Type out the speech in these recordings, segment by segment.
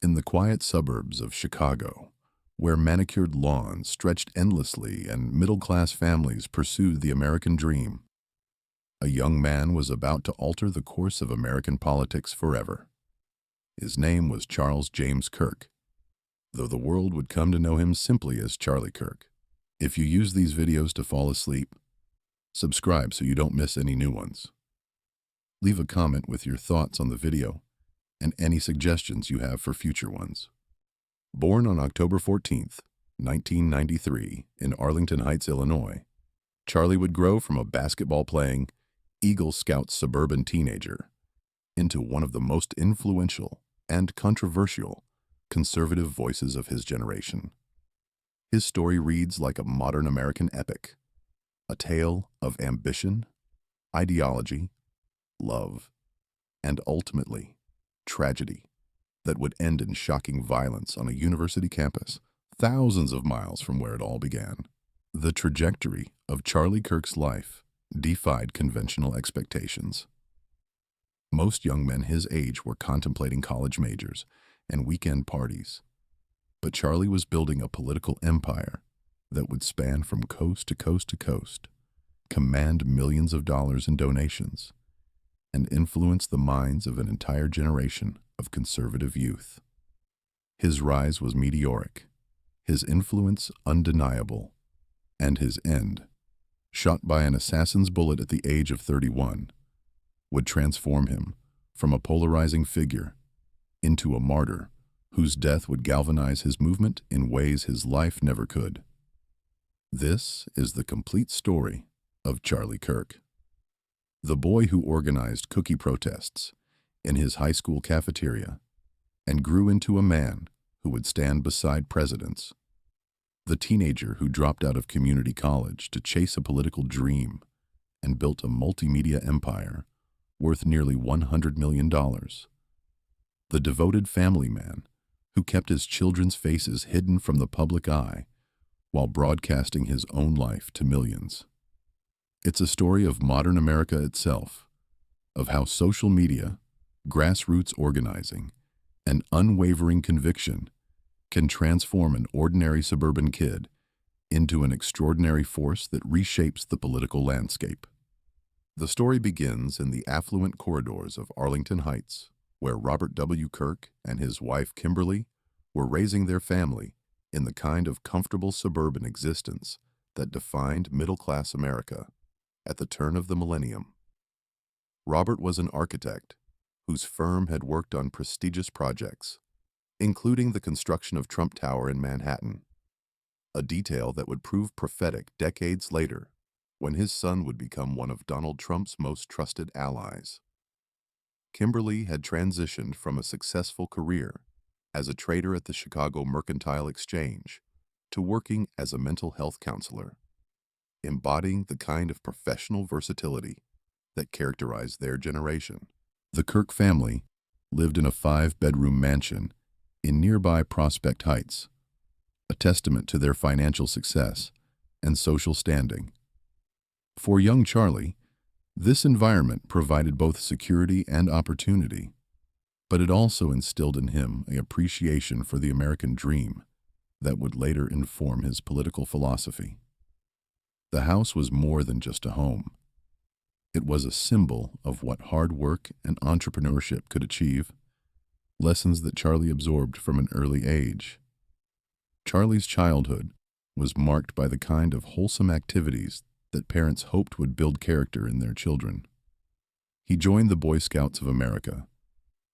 In the quiet suburbs of Chicago, where manicured lawns stretched endlessly and middle-class families pursued the American dream, a young man was about to alter the course of American politics forever. His name was Charles James Kirk, though the world would come to know him simply as Charlie Kirk. If you use these videos to fall asleep, subscribe so you don't miss any new ones. Leave a comment with your thoughts on the video and any suggestions you have for future ones. Born on October 14th, 1993, in Arlington Heights, Illinois, Charlie would grow from a basketball-playing, Eagle Scout suburban teenager into one of the most influential and controversial conservative voices of his generation. His story reads like a modern American epic, a tale of ambition, ideology, love, and ultimately, tragedy that would end in shocking violence on a university campus thousands of miles from where it all began. The trajectory of Charlie Kirk's life defied conventional expectations. Most young men his age were contemplating college majors and weekend parties, but Charlie was building a political empire that would span from coast to coast to coast, command millions of dollars in donations, and influence the minds of an entire generation of conservative youth. His rise was meteoric, his influence undeniable, and his end, shot by an assassin's bullet at the age of 31, would transform him from a polarizing figure into a martyr whose death would galvanize his movement in ways his life never could. This is the complete story of Charlie Kirk, the boy who organized cookie protests in his high school cafeteria and grew into a man who would stand beside presidents, the teenager who dropped out of community college to chase a political dream and built a multimedia empire worth nearly $100 million, the devoted family man who kept his children's faces hidden from the public eye while broadcasting his own life to millions. It's a story of modern America itself, of how social media, grassroots organizing, and unwavering conviction can transform an ordinary suburban kid into an extraordinary force that reshapes the political landscape. The story begins in the affluent corridors of Arlington Heights, where Robert W. Kirk and his wife Kimberly were raising their family in the kind of comfortable suburban existence that defined middle-class America at the turn of the millennium. Robert was an architect whose firm had worked on prestigious projects, including the construction of Trump Tower in Manhattan, a detail that would prove prophetic decades later when his son would become one of Donald Trump's most trusted allies. Kimberly had transitioned from a successful career as a trader at the Chicago Mercantile Exchange to working as a mental health counselor, embodying the kind of professional versatility that characterized their generation. The Kirk family lived in a 5-bedroom mansion in nearby Prospect Heights, a testament to their financial success and social standing. For young Charlie, this environment provided both security and opportunity, but it also instilled in him an appreciation for the American dream that would later inform his political philosophy. The house was more than just a home. It was a symbol of what hard work and entrepreneurship could achieve, lessons that Charlie absorbed from an early age. Charlie's childhood was marked by the kind of wholesome activities that parents hoped would build character in their children. He joined the Boy Scouts of America,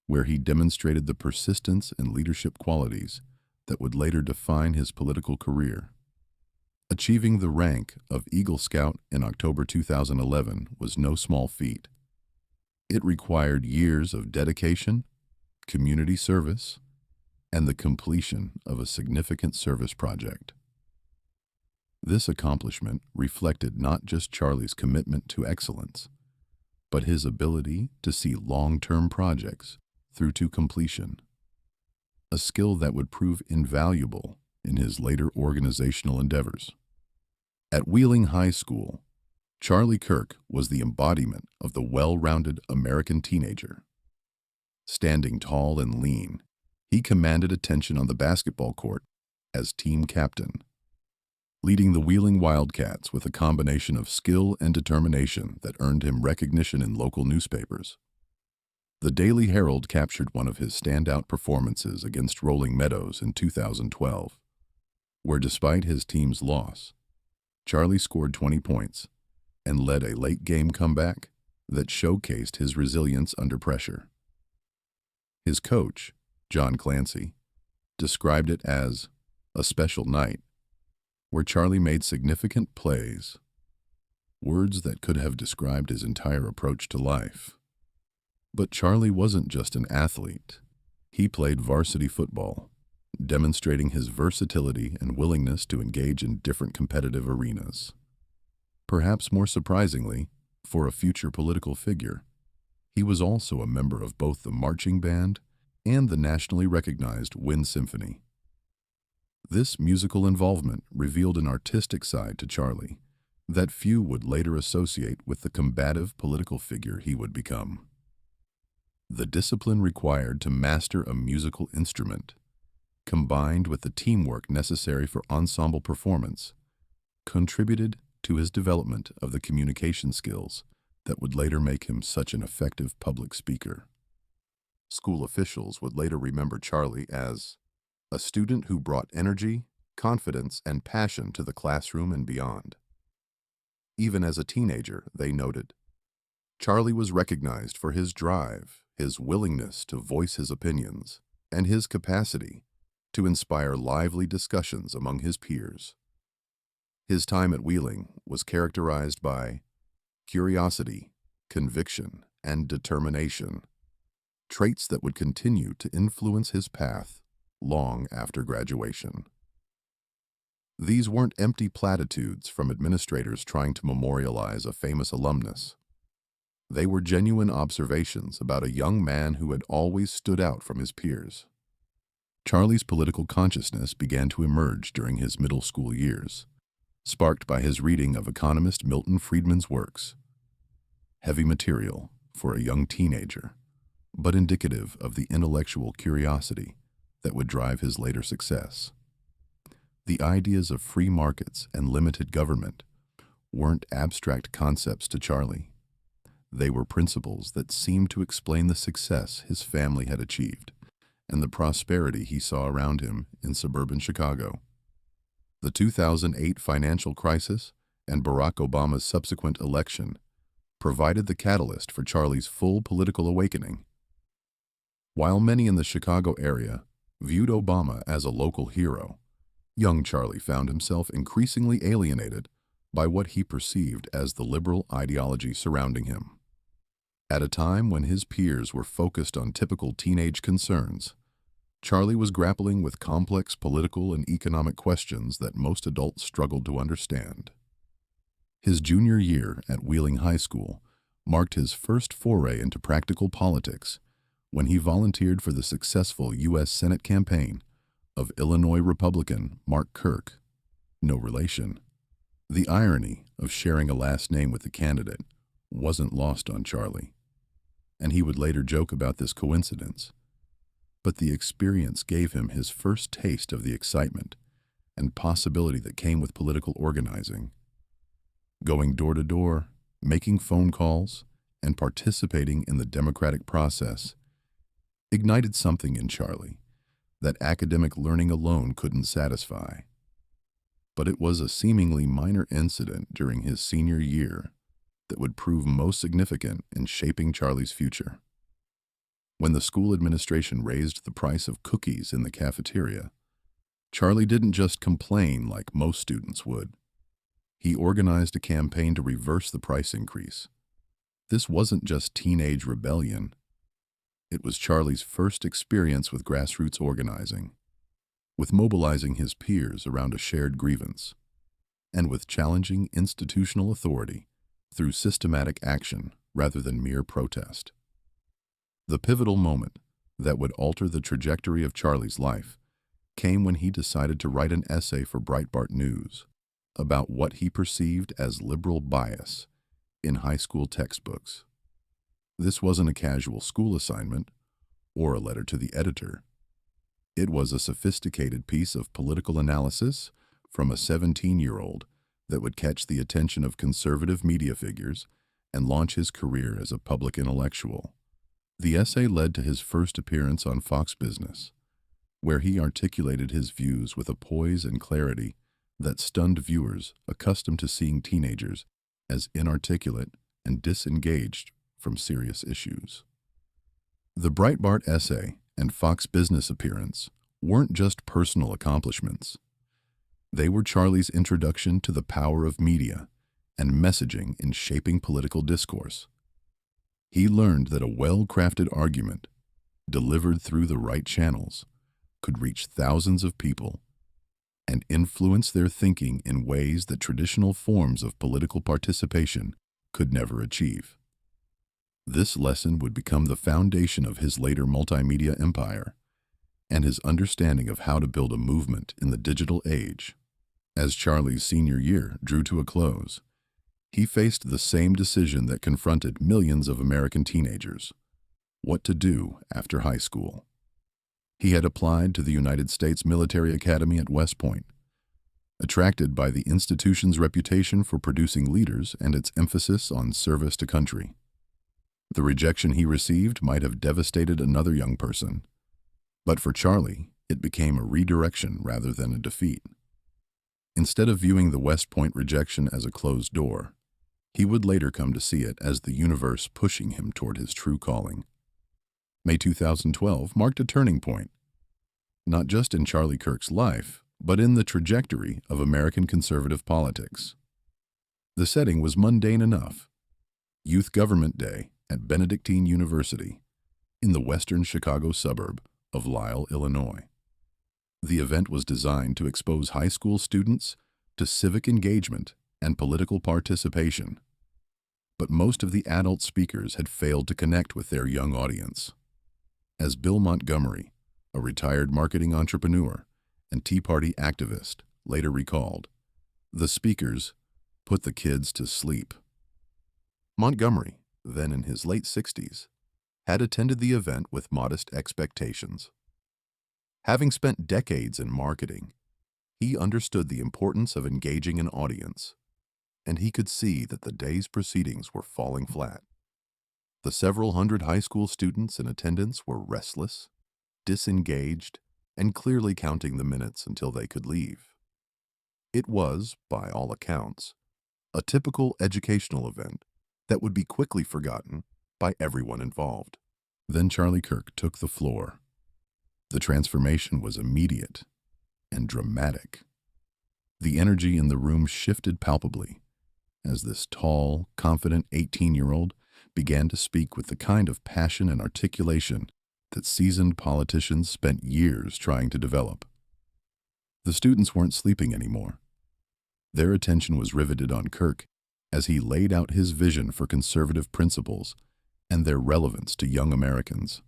where he demonstrated the persistence and leadership qualities that would later define his political career. Achieving the rank of Eagle Scout in October 2011 was no small feat. It required years of dedication, community service, and the completion of a significant service project. This accomplishment reflected not just Charlie's commitment to excellence, but his ability to see long-term projects through to completion, a skill that would prove invaluable in his later organizational endeavors. At Wheeling High School, Charlie Kirk was the embodiment of the well-rounded American teenager. Standing tall and lean, He commanded attention on the basketball court as team captain, leading the Wheeling Wildcats with a combination of skill and determination that earned him recognition in local newspapers. The Daily Herald captured one of his standout performances against Rolling Meadows in 2012, where despite his team's loss, Charlie scored 20 points and led a late-game comeback that showcased his resilience under pressure. His coach, John Clancy, described it as a special night where Charlie made significant plays, words that could have described his entire approach to life. But Charlie wasn't just an athlete. He played varsity football, demonstrating his versatility and willingness to engage in different competitive arenas. Perhaps more surprisingly, for a future political figure, he was also a member of both the marching band and the nationally recognized Wind Symphony. This musical involvement revealed an artistic side to Charlie that few would later associate with the combative political figure he would become. The discipline required to master a musical instrument, combined with the teamwork necessary for ensemble performance, contributed to his development of the communication skills that would later make him such an effective public speaker. School officials would later remember Charlie as a student who brought energy, confidence, and passion to the classroom and beyond. Even as a teenager, they noted, Charlie was recognized for his drive, his willingness to voice his opinions, and his capacity to inspire lively discussions among his peers. His time at Wheeling was characterized by curiosity, conviction, and determination, traits that would continue to influence his path long after graduation. These weren't empty platitudes from administrators trying to memorialize a famous alumnus. They were genuine observations about a young man who had always stood out from his peers. Charlie's political consciousness began to emerge during his middle school years, sparked by his reading of economist Milton Friedman's works. Heavy material for a young teenager, but indicative of the intellectual curiosity that would drive his later success. The ideas of free markets and limited government weren't abstract concepts to Charlie. They were principles that seemed to explain the success his family had achieved and the prosperity he saw around him in suburban Chicago. The 2008 financial crisis and Barack Obama's subsequent election provided the catalyst for Charlie's full political awakening. While many in the Chicago area viewed Obama as a local hero, young Charlie found himself increasingly alienated by what he perceived as the liberal ideology surrounding him. At a time when his peers were focused on typical teenage concerns, Charlie was grappling with complex political and economic questions that most adults struggled to understand. His junior year at Wheeling High School marked his first foray into practical politics when he volunteered for the successful U.S. Senate campaign of Illinois Republican Mark Kirk, no relation. The irony of sharing a last name with the candidate wasn't lost on Charlie, and he would later joke about this coincidence. But the experience gave him his first taste of the excitement and possibility that came with political organizing. Going door to door, making phone calls, and participating in the democratic process ignited something in Charlie that academic learning alone couldn't satisfy. But it was a seemingly minor incident during his senior year that would prove most significant in shaping Charlie's future. When the school administration raised the price of cookies in the cafeteria, Charlie didn't just complain like most students would. He organized a campaign to reverse the price increase. This wasn't just teenage rebellion. It was Charlie's first experience with grassroots organizing, with mobilizing his peers around a shared grievance, and with challenging institutional authority through systematic action rather than mere protest. The pivotal moment that would alter the trajectory of Charlie's life came when he decided to write an essay for Breitbart News about what he perceived as liberal bias in high school textbooks. This wasn't a casual school assignment or a letter to the editor. It was a sophisticated piece of political analysis from a 17-year-old that would catch the attention of conservative media figures and launch his career as a public intellectual. The essay led to his first appearance on Fox Business, where he articulated his views with a poise and clarity that stunned viewers accustomed to seeing teenagers as inarticulate and disengaged from serious issues. The Breitbart essay and Fox Business appearance weren't just personal accomplishments. They were Charlie's introduction to the power of media and messaging in shaping political discourse. He learned that a well-crafted argument, delivered through the right channels, could reach thousands of people and influence their thinking in ways that traditional forms of political participation could never achieve. This lesson would become the foundation of his later multimedia empire and his understanding of how to build a movement in the digital age. As Charlie's senior year drew to a close, he faced the same decision that confronted millions of American teenagers: what to do after high school. He had applied to the United States Military Academy at West Point, attracted by the institution's reputation for producing leaders and its emphasis on service to country. The rejection he received might have devastated another young person, but for Charlie, it became a redirection rather than a defeat. Instead of viewing the West Point rejection as a closed door, he would later come to see it as the universe pushing him toward his true calling. May 2012 marked a turning point, not just in Charlie Kirk's life, but in the trajectory of American conservative politics. The setting was mundane enough: Youth Government Day at Benedictine University in the western Chicago suburb of Lisle, Illinois. The event was designed to expose high school students to civic engagement and political participation, but most of the adult speakers had failed to connect with their young audience. As Bill Montgomery, a retired marketing entrepreneur and Tea Party activist, later recalled, the speakers put the kids to sleep. Montgomery, then in his late 60s, had attended the event with modest expectations. Having spent decades in marketing, he understood the importance of engaging an audience, and he could see that the day's proceedings were falling flat. The several hundred high school students in attendance were restless, disengaged, and clearly counting the minutes until they could leave. It was, by all accounts, a typical educational event that would be quickly forgotten by everyone involved. Then Charlie Kirk took the floor. The transformation was immediate and dramatic. The energy in the room shifted palpably as this tall, confident 18-year-old began to speak with the kind of passion and articulation that seasoned politicians spent years trying to develop. The students weren't sleeping anymore. Their attention was riveted on Kirk as he laid out his vision for conservative principles and their relevance to young Americans.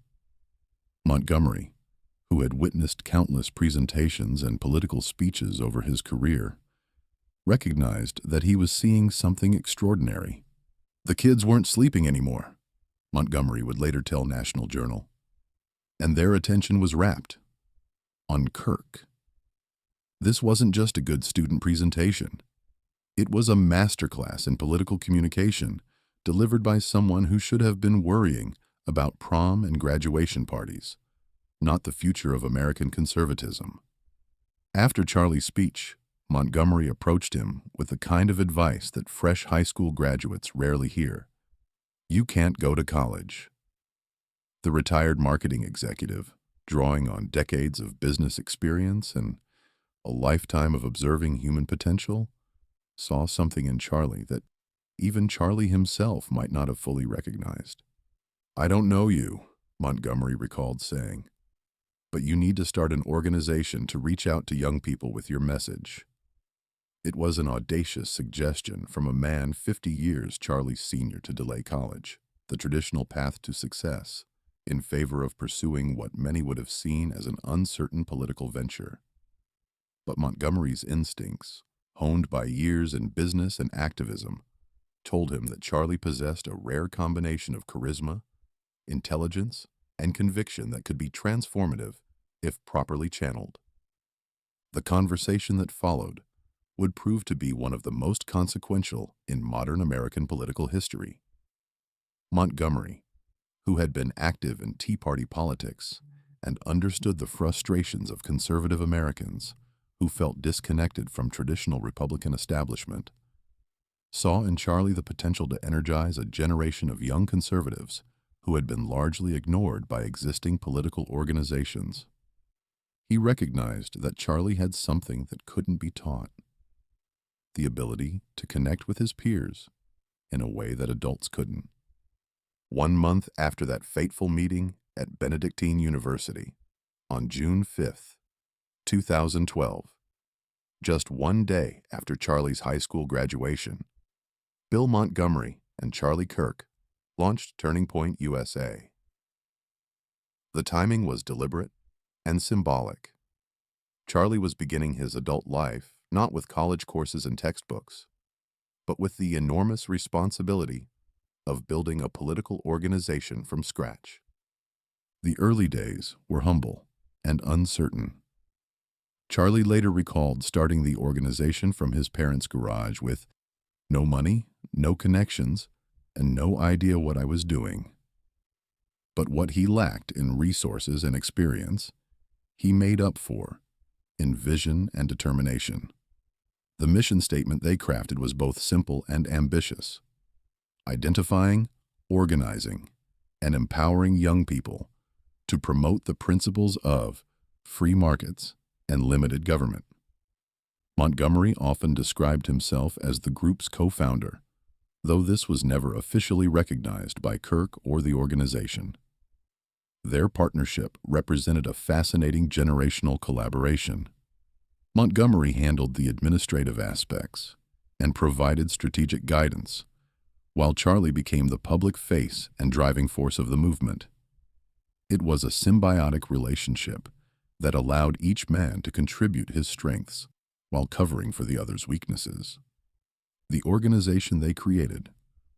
Montgomery, who had witnessed countless presentations and political speeches over his career, recognized that he was seeing something extraordinary. The kids weren't sleeping anymore, Montgomery would later tell National Journal, and their attention was rapt on Kirk. This wasn't just a good student presentation. It was a masterclass in political communication delivered by someone who should have been worrying about prom and graduation parties, not the future of American conservatism. After Charlie's speech, Montgomery approached him with the kind of advice that fresh high school graduates rarely hear. You can't go to college. The retired marketing executive, drawing on decades of business experience and a lifetime of observing human potential, saw something in Charlie that even Charlie himself might not have fully recognized. I don't know you, Montgomery recalled saying, but you need to start an organization to reach out to young people with your message. It was an audacious suggestion from a man 50 years Charlie's senior to delay college, the traditional path to success, in favor of pursuing what many would have seen as an uncertain political venture. But Montgomery's instincts, honed by years in business and activism, told him that Charlie possessed a rare combination of charisma, intelligence, and conviction that could be transformative if properly channeled. The conversation that followed would prove to be one of the most consequential in modern American political history. Montgomery, who had been active in Tea Party politics and understood the frustrations of conservative Americans who felt disconnected from traditional Republican establishment, saw in Charlie the potential to energize a generation of young conservatives who had been largely ignored by existing political organizations. He recognized that Charlie had something that couldn't be taught: the ability to connect with his peers in a way that adults couldn't. 1 month after that fateful meeting at Benedictine University, on June 5th, 2012, just one day after Charlie's high school graduation, Bill Montgomery and Charlie Kirk launched Turning Point USA. The timing was deliberate and symbolic. Charlie was beginning his adult life not with college courses and textbooks, but with the enormous responsibility of building a political organization from scratch. The early days were humble and uncertain. Charlie later recalled starting the organization from his parents' garage with no money, no connections, and no idea what I was doing. But what he lacked in resources and experience, he made up for in vision and determination. The mission statement they crafted was both simple and ambitious: identifying, organizing, and empowering young people to promote the principles of free markets and limited government. Montgomery often described himself as the group's co-founder, though this was never officially recognized by Kirk or the organization. Their partnership represented a fascinating generational collaboration. Montgomery handled the administrative aspects and provided strategic guidance, while Charlie became the public face and driving force of the movement. It was a symbiotic relationship that allowed each man to contribute his strengths while covering for the other's weaknesses. The organization they created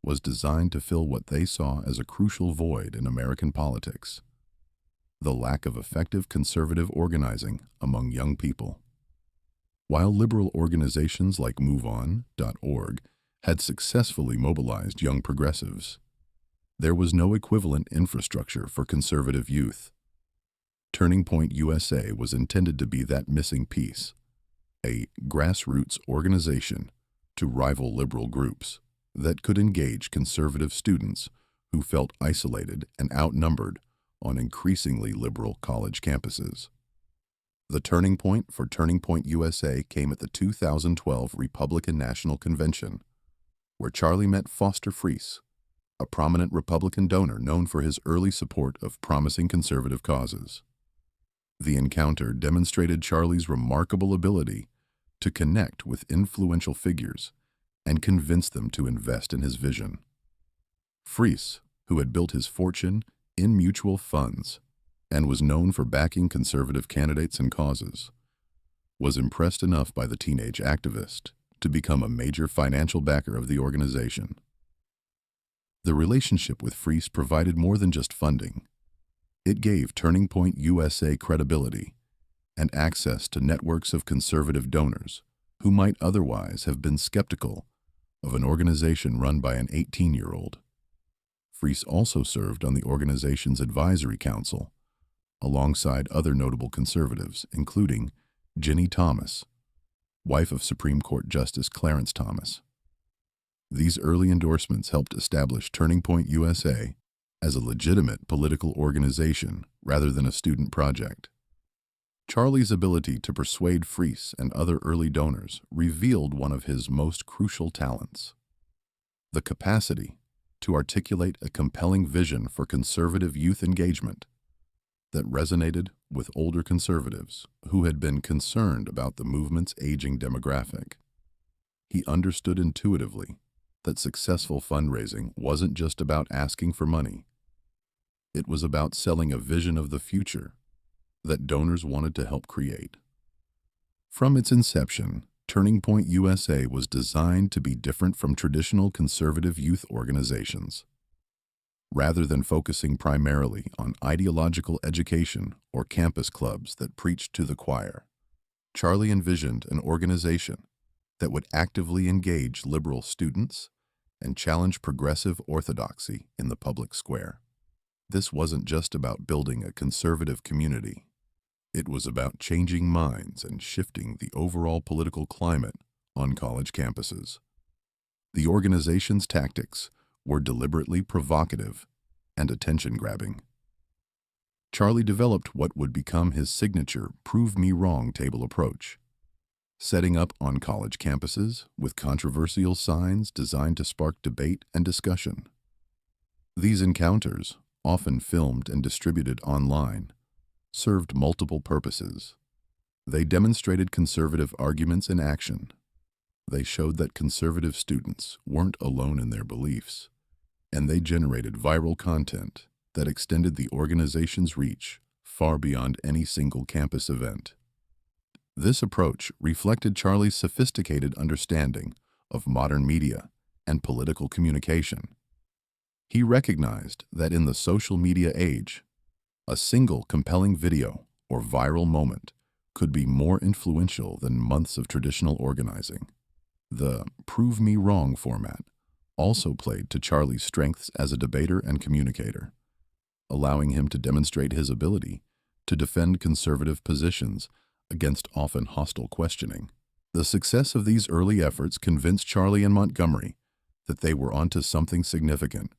was designed to fill what they saw as a crucial void in American politics: the lack of effective conservative organizing among young people. While liberal organizations like MoveOn.org had successfully mobilized young progressives, there was no equivalent infrastructure for conservative youth. Turning Point USA was intended to be that missing piece, a grassroots organization to rival liberal groups that could engage conservative students who felt isolated and outnumbered on increasingly liberal college campuses. The turning point for Turning Point USA came at the 2012 Republican National Convention, where Charlie met Foster Friess, a prominent Republican donor known for his early support of promising conservative causes. The encounter demonstrated Charlie's remarkable ability to connect with influential figures and convince them to invest in his vision. Friess, who had built his fortune in mutual funds and was known for backing conservative candidates and causes, was impressed enough by the teenage activist to become a major financial backer of the organization. The relationship with Friess provided more than just funding. It gave Turning Point USA credibility and access to networks of conservative donors who might otherwise have been skeptical of an organization run by an 18-year-old. Friess also served on the organization's advisory council, alongside other notable conservatives, including Ginny Thomas, wife of Supreme Court Justice Clarence Thomas. These early endorsements helped establish Turning Point USA as a legitimate political organization rather than a student project. Charlie's ability to persuade Friess and other early donors revealed one of his most crucial talents: the capacity to articulate a compelling vision for conservative youth engagement that resonated with older conservatives who had been concerned about the movement's aging demographic. He understood intuitively that successful fundraising wasn't just about asking for money. It was about selling a vision of the future that donors wanted to help create. From its inception, Turning Point USA was designed to be different from traditional conservative youth organizations. rather than focusing primarily on ideological education or campus clubs that preached to the choir. Charlie envisioned an organization that would actively engage liberal students and challenge progressive orthodoxy in the public square. This wasn't just about building a conservative community. It was about changing minds and shifting the overall political climate on college campuses. The organization's tactics were deliberately provocative and attention-grabbing. Charlie developed what would become his signature prove me wrong table approach, setting up on college campuses with controversial signs designed to spark debate and discussion. These encounters, often filmed and distributed online, served multiple purposes. They demonstrated conservative arguments in action. They showed that conservative students weren't alone in their beliefs, and they generated viral content that extended the organization's reach far beyond any single campus event. This approach reflected Charlie's sophisticated understanding of modern media and political communication. He recognized that in the social media age, a single compelling video or viral moment could be more influential than months of traditional organizing. The prove me wrong format also played to Charlie's strengths as a debater and communicator, allowing him to demonstrate his ability to defend conservative positions against often hostile questioning. The success of these early efforts convinced Charlie and Montgomery that they were onto something significant.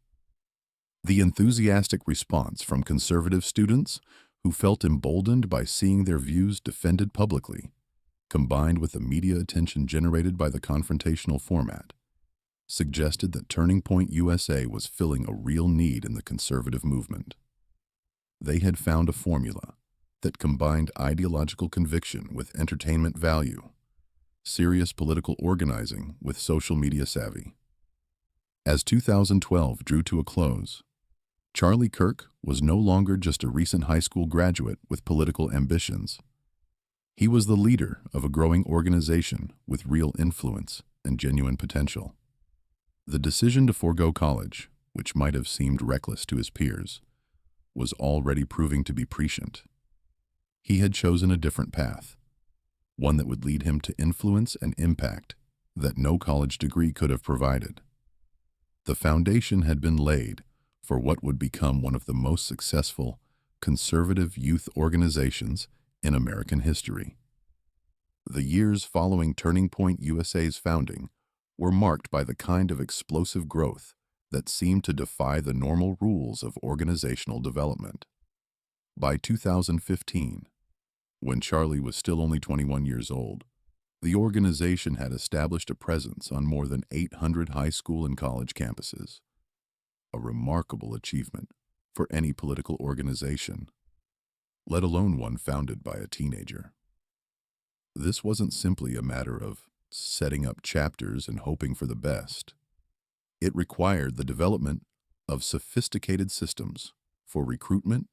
The enthusiastic response from conservative students who felt emboldened by seeing their views defended publicly, combined with the media attention generated by the confrontational format, suggested that Turning Point USA was filling a real need in the conservative movement. They had found a formula that combined ideological conviction with entertainment value, serious political organizing with social media savvy. As 2012 drew to a close, Charlie Kirk was no longer just a recent high school graduate with political ambitions. He was the leader of a growing organization with real influence and genuine potential. The decision to forego college, which might have seemed reckless to his peers, was already proving to be prescient. He had chosen a different path, one that would lead him to influence and impact that no college degree could have provided. The foundation had been laid for what would become one of the most successful conservative youth organizations in American history. The years following Turning Point USA's founding were marked by the kind of explosive growth that seemed to defy the normal rules of organizational development. By 2015, when Charlie was still only 21 years old, the organization had established a presence on more than 800 high school and college campuses, a remarkable achievement for any political organization, let alone one founded by a teenager. This wasn't simply a matter of setting up chapters and hoping for the best. It required the development of sophisticated systems for recruitment,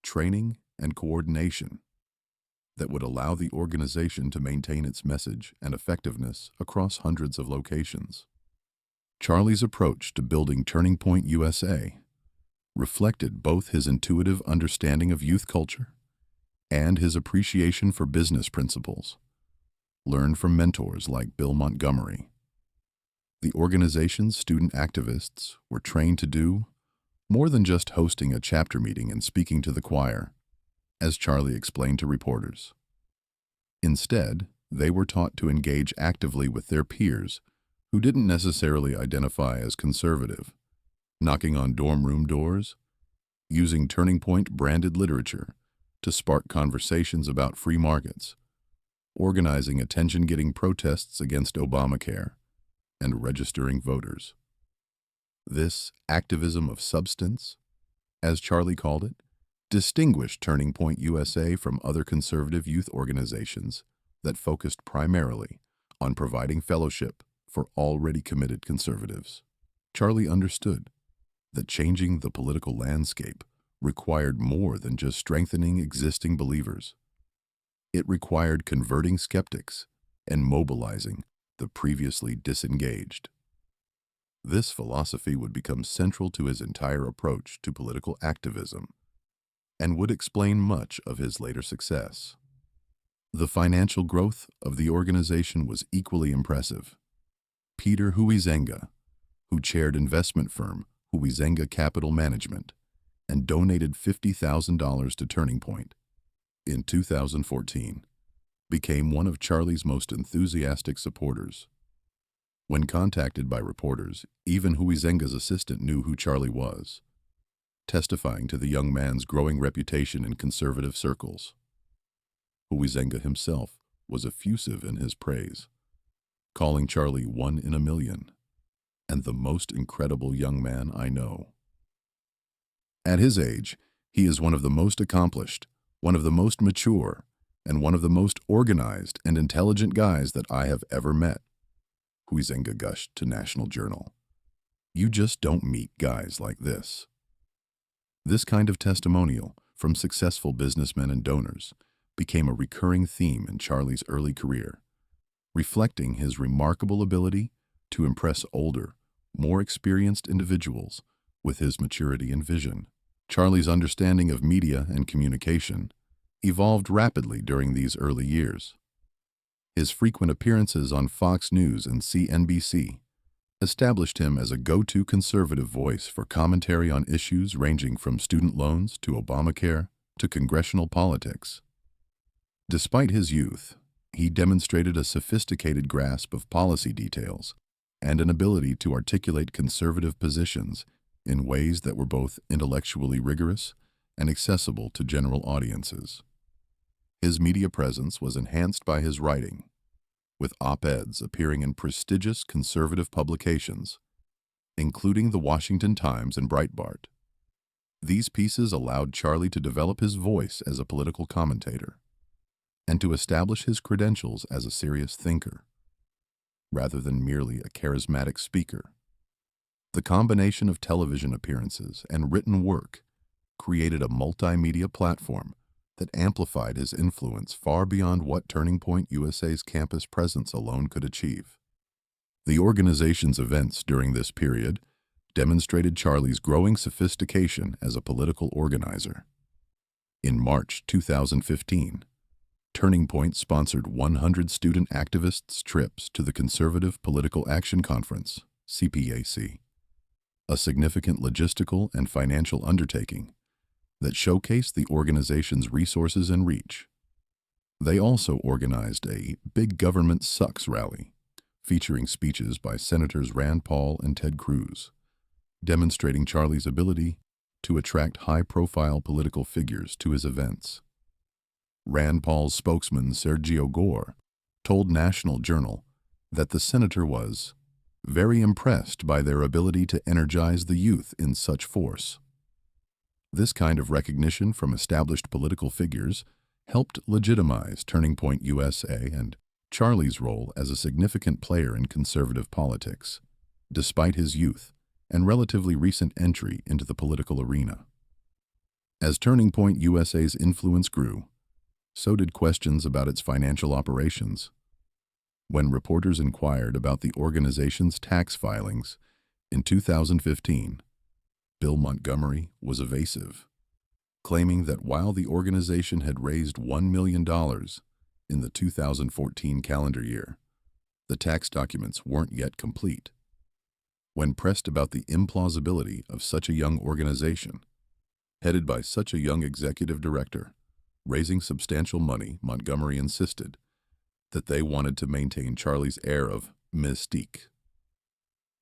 training, and coordination that would allow the organization to maintain its message and effectiveness across hundreds of locations. Charlie's approach to building Turning Point USA reflected both his intuitive understanding of youth culture and his appreciation for business principles, learned from mentors like Bill Montgomery. The organization's student activists were trained to do more than just hosting a chapter meeting and speaking to the choir, as Charlie explained to reporters. Instead, they were taught to engage actively with their peers who didn't necessarily identify as conservative, knocking on dorm room doors, using Turning Point branded literature to spark conversations about free markets, organizing attention-getting protests against Obamacare, and registering voters. This activism of substance, as Charlie called it, distinguished Turning Point USA from other conservative youth organizations that focused primarily on providing fellowship for already committed conservatives. Charlie understood that changing the political landscape required more than just strengthening existing believers. It required converting skeptics and mobilizing the previously disengaged. This philosophy would become central to his entire approach to political activism and would explain much of his later success. The financial growth of the organization was equally impressive. Peter Huizenga, who chaired investment firm Huizenga Capital Management and donated $50,000 to Turning Point in 2014, became one of Charlie's most enthusiastic supporters. When contacted by reporters, even Huizenga's assistant knew who Charlie was, testifying to the young man's growing reputation in conservative circles. Huizenga himself was effusive in his praise, calling Charlie one in a million and the most incredible young man I know. At his age, he is one of the most accomplished, one of the most mature, and one of the most organized and intelligent guys that I have ever met, Huizenga gushed to National Journal. You just don't meet guys like this. This kind of testimonial from successful businessmen and donors became a recurring theme in Charlie's early career, reflecting his remarkable ability to impress older, more experienced individuals with his maturity and vision. Charlie's understanding of media and communication evolved rapidly during these early years. His frequent appearances on Fox News and CNBC established him as a go-to conservative voice for commentary on issues ranging from student loans to Obamacare to congressional politics. Despite his youth, he demonstrated a sophisticated grasp of policy details and an ability to articulate conservative positions in ways that were both intellectually rigorous and accessible to general audiences. His media presence was enhanced by his writing, with op-eds appearing in prestigious conservative publications, including the Washington Times and Breitbart. These pieces allowed Charlie to develop his voice as a political commentator and to establish his credentials as a serious thinker, rather than merely a charismatic speaker. The combination of television appearances and written work created a multimedia platform that amplified his influence far beyond what Turning Point USA's campus presence alone could achieve. The organization's events during this period demonstrated Charlie's growing sophistication as a political organizer. In March 2015, Turning Point sponsored 100 student activists' trips to the Conservative Political Action Conference, CPAC, a significant logistical and financial undertaking that showcased the organization's resources and reach. They also organized a Big Government Sucks rally, featuring speeches by Senators Rand Paul and Ted Cruz, demonstrating Charlie's ability to attract high-profile political figures to his events. Rand Paul's spokesman, Sergio Gore, told National Journal that the senator was very impressed by their ability to energize the youth in such force. This kind of recognition from established political figures helped legitimize Turning Point USA and Charlie's role as a significant player in conservative politics, despite his youth and relatively recent entry into the political arena. As Turning Point USA's influence grew, so did questions about its financial operations. When reporters inquired about the organization's tax filings in 2015, Bill Montgomery was evasive, claiming that while the organization had raised $1 million in the 2014 calendar year, the tax documents weren't yet complete. When pressed about the implausibility of such a young organization, headed by such a young executive director, raising substantial money, Montgomery insisted that they wanted to maintain Charlie's air of mystique.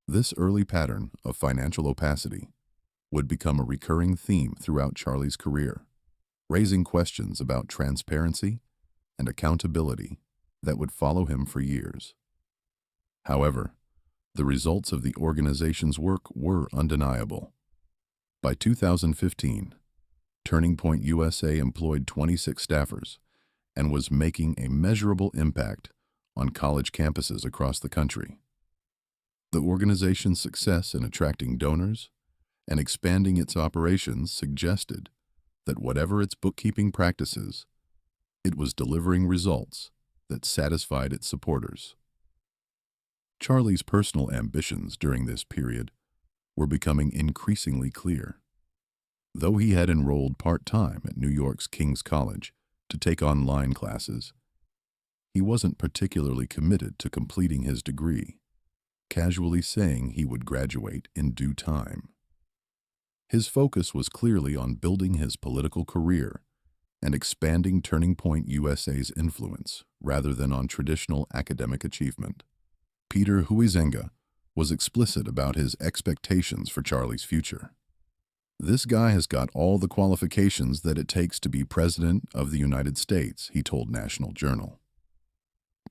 This early pattern of financial opacity would become a recurring theme throughout Charlie's career, raising questions about transparency and accountability that would follow him for years. However, the results of the organization's work were undeniable. By 2015, Turning Point USA employed 26 staffers and was making a measurable impact on college campuses across the country. The organization's success in attracting donors and expanding its operations suggested that whatever its bookkeeping practices, it was delivering results that satisfied its supporters. Charlie's personal ambitions during this period were becoming increasingly clear. Though he had enrolled part-time at New York's King's College to take online classes, he wasn't particularly committed to completing his degree, casually saying he would graduate in due time. His focus was clearly on building his political career and expanding Turning Point USA's influence rather than on traditional academic achievement. Peter Huizenga was explicit about his expectations for Charlie's future. "This guy has got all the qualifications that it takes to be President of the United States," he told National Journal.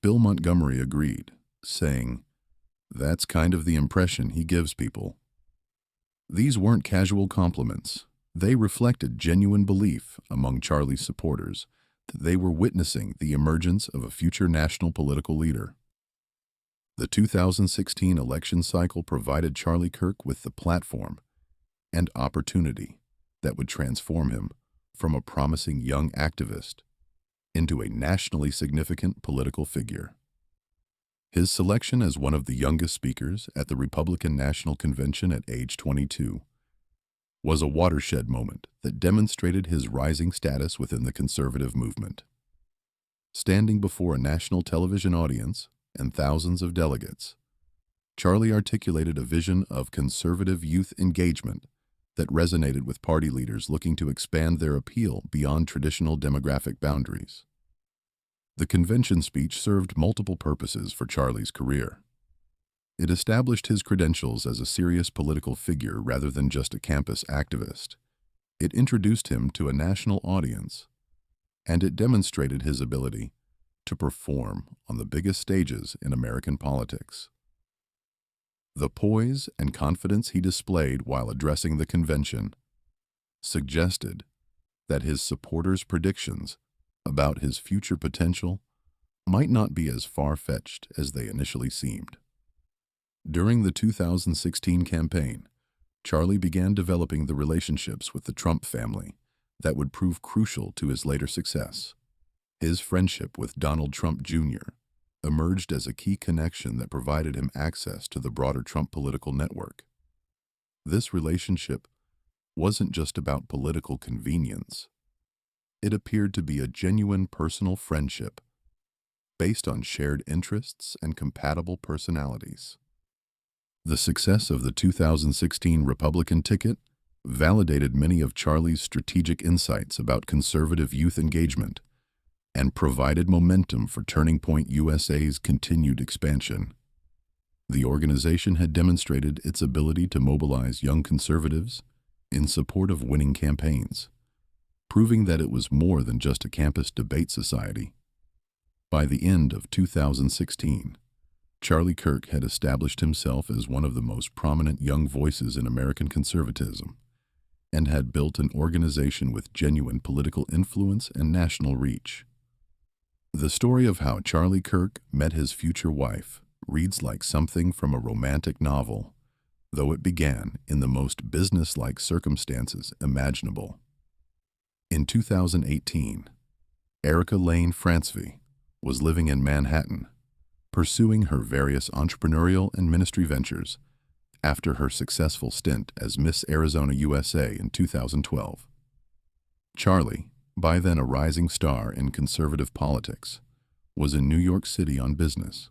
Bill Montgomery agreed, saying, "That's kind of the impression he gives people." These weren't casual compliments. They reflected genuine belief among Charlie's supporters that they were witnessing the emergence of a future national political leader. The 2016 election cycle provided Charlie Kirk with the platform and opportunity that would transform him from a promising young activist into a nationally significant political figure. His selection as one of the youngest speakers at the Republican National Convention at age 22 was a watershed moment that demonstrated his rising status within the conservative movement. Standing before a national television audience and thousands of delegates, Charlie articulated a vision of conservative youth engagement that resonated with party leaders looking to expand their appeal beyond traditional demographic boundaries. The convention speech served multiple purposes for Charlie's career. It established his credentials as a serious political figure rather than just a campus activist. It introduced him to a national audience, and it demonstrated his ability to perform on the biggest stages in American politics. The poise and confidence he displayed while addressing the convention suggested that his supporters' predictions about his future potential might not be as far-fetched as they initially seemed. During the 2016 campaign, Charlie began developing the relationships with the Trump family that would prove crucial to his later success. His friendship with Donald Trump Jr. emerged as a key connection that provided him access to the broader Trump political network. This relationship wasn't just about political convenience. It appeared to be a genuine personal friendship based on shared interests and compatible personalities. The success of the 2016 Republican ticket validated many of Charlie's strategic insights about conservative youth engagement and provided momentum for Turning Point USA's continued expansion. The organization had demonstrated its ability to mobilize young conservatives in support of winning campaigns, proving that it was more than just a campus debate society. By the end of 2016, Charlie Kirk had established himself as one of the most prominent young voices in American conservatism and had built an organization with genuine political influence and national reach. The story of how Charlie Kirk met his future wife reads like something from a romantic novel, though it began in the most business-like circumstances imaginable. In 2018, Erica Lane Francevy was living in Manhattan, pursuing her various entrepreneurial and ministry ventures after her successful stint as Miss Arizona USA in 2012. Charlie, by then a rising star in conservative politics, was in New York City on business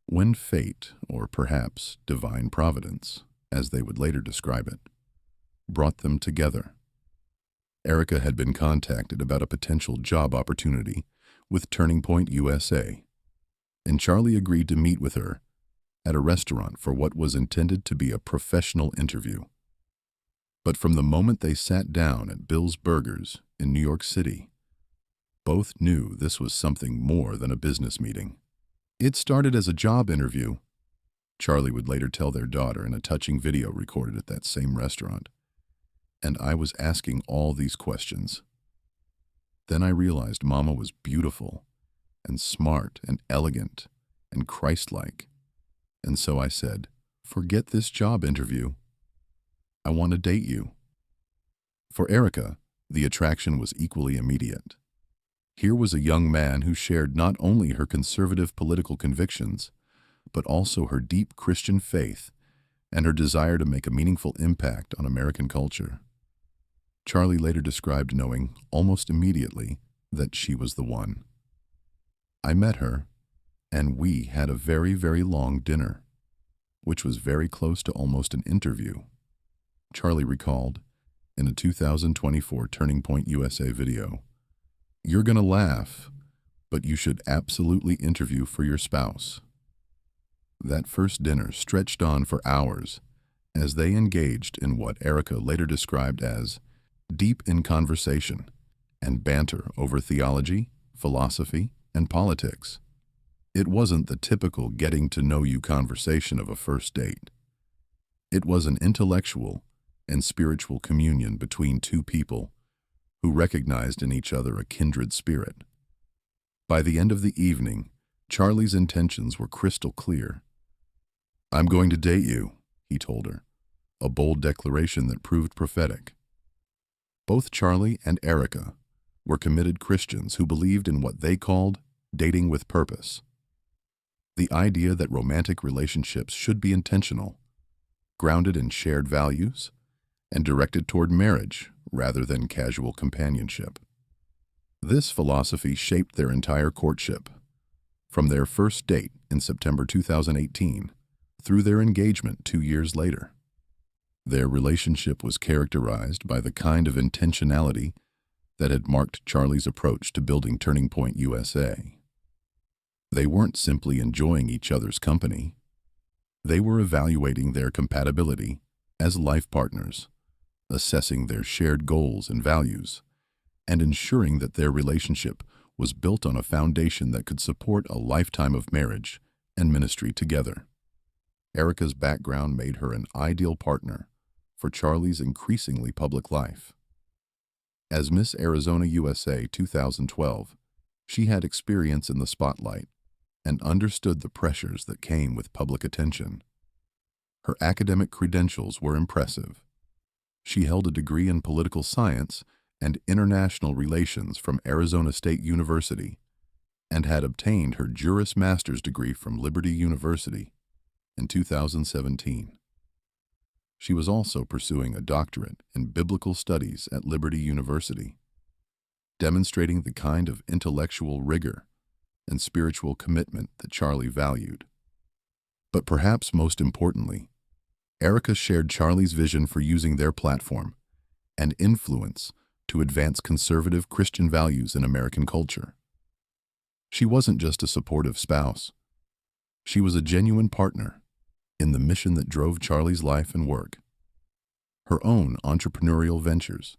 when fate, or perhaps divine providence, as they would later describe it, brought them together. Erica had been contacted about a potential job opportunity with Turning Point USA, and Charlie agreed to meet with her at a restaurant for what was intended to be a professional interview. But from the moment they sat down at Bill's Burgers in New York City, both knew this was something more than a business meeting. "It started as a job interview," Charlie would later tell their daughter in a touching video recorded at that same restaurant. "And I was asking all these questions. Then I realized Mama was beautiful and smart and elegant and Christ-like. And so I said, forget this job interview. I want to date you." For Erica, the attraction was equally immediate. Here was a young man who shared not only her conservative political convictions, but also her deep Christian faith and her desire to make a meaningful impact on American culture. Charlie later described knowing, almost immediately, that she was the one. "I met her, and we had a very, very long dinner, which was very close to almost an interview," Charlie recalled in a 2024 Turning Point USA video. "You're gonna laugh, but you should absolutely interview for your spouse." That first dinner stretched on for hours as they engaged in what Erica later described as deep in conversation and banter over theology, philosophy, and politics. It wasn't the typical getting-to-know-you conversation of a first date. It was an intellectual and spiritual communion between two people who recognized in each other a kindred spirit. By the end of the evening, Charlie's intentions were crystal clear. "I'm going to date you," he told her, a bold declaration that proved prophetic. Both Charlie and Erica were committed Christians who believed in what they called dating with purpose. The idea that romantic relationships should be intentional, grounded in shared values, and directed toward marriage rather than casual companionship. This philosophy shaped their entire courtship, from their first date in September 2018 through their engagement 2 years later. Their relationship was characterized by the kind of intentionality that had marked Charlie's approach to building Turning Point USA. They weren't simply enjoying each other's company. They were evaluating their compatibility as life partners, assessing their shared goals and values, and ensuring that their relationship was built on a foundation that could support a lifetime of marriage and ministry together. Erica's background made her an ideal partner for Charlie's increasingly public life. As Miss Arizona USA 2012, she had experience in the spotlight and understood the pressures that came with public attention. Her academic credentials were impressive. She held a degree in political science and international relations from Arizona State University and had obtained her Juris Master's degree from Liberty University in 2017. She was also pursuing a doctorate in biblical studies at Liberty University, demonstrating the kind of intellectual rigor and spiritual commitment that Charlie valued. But perhaps most importantly, Erica shared Charlie's vision for using their platform and influence to advance conservative Christian values in American culture. She wasn't just a supportive spouse. She was a genuine partner in the mission that drove Charlie's life and work. Her own entrepreneurial ventures,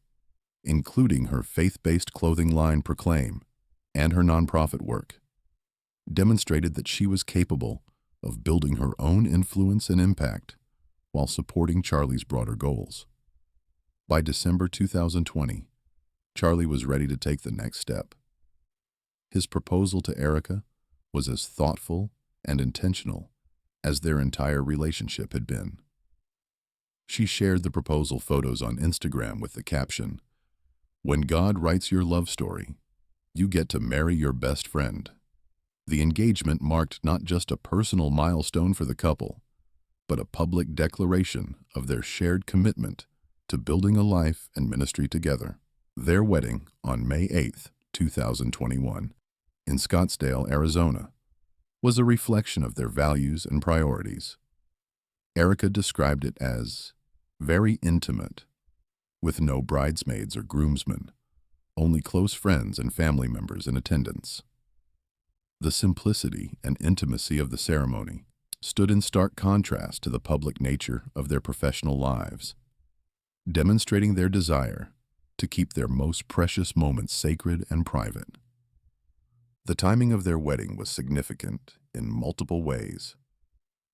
including her faith-based clothing line Proclaim and her nonprofit work, demonstrated that she was capable of building her own influence and impact while supporting Charlie's broader goals. By December 2020, Charlie was ready to take the next step. His proposal to Erica was as thoughtful and intentional as their entire relationship had been. She shared the proposal photos on Instagram with the caption, "When God writes your love story, you get to marry your best friend." The engagement marked not just a personal milestone for the couple, but a public declaration of their shared commitment to building a life and ministry together. Their wedding on May 8, 2021, in Scottsdale, Arizona, was a reflection of their values and priorities. Erica described it as very intimate, with no bridesmaids or groomsmen, only close friends and family members in attendance. The simplicity and intimacy of the ceremony stood in stark contrast to the public nature of their professional lives, demonstrating their desire to keep their most precious moments sacred and private. The timing of their wedding was significant in multiple ways.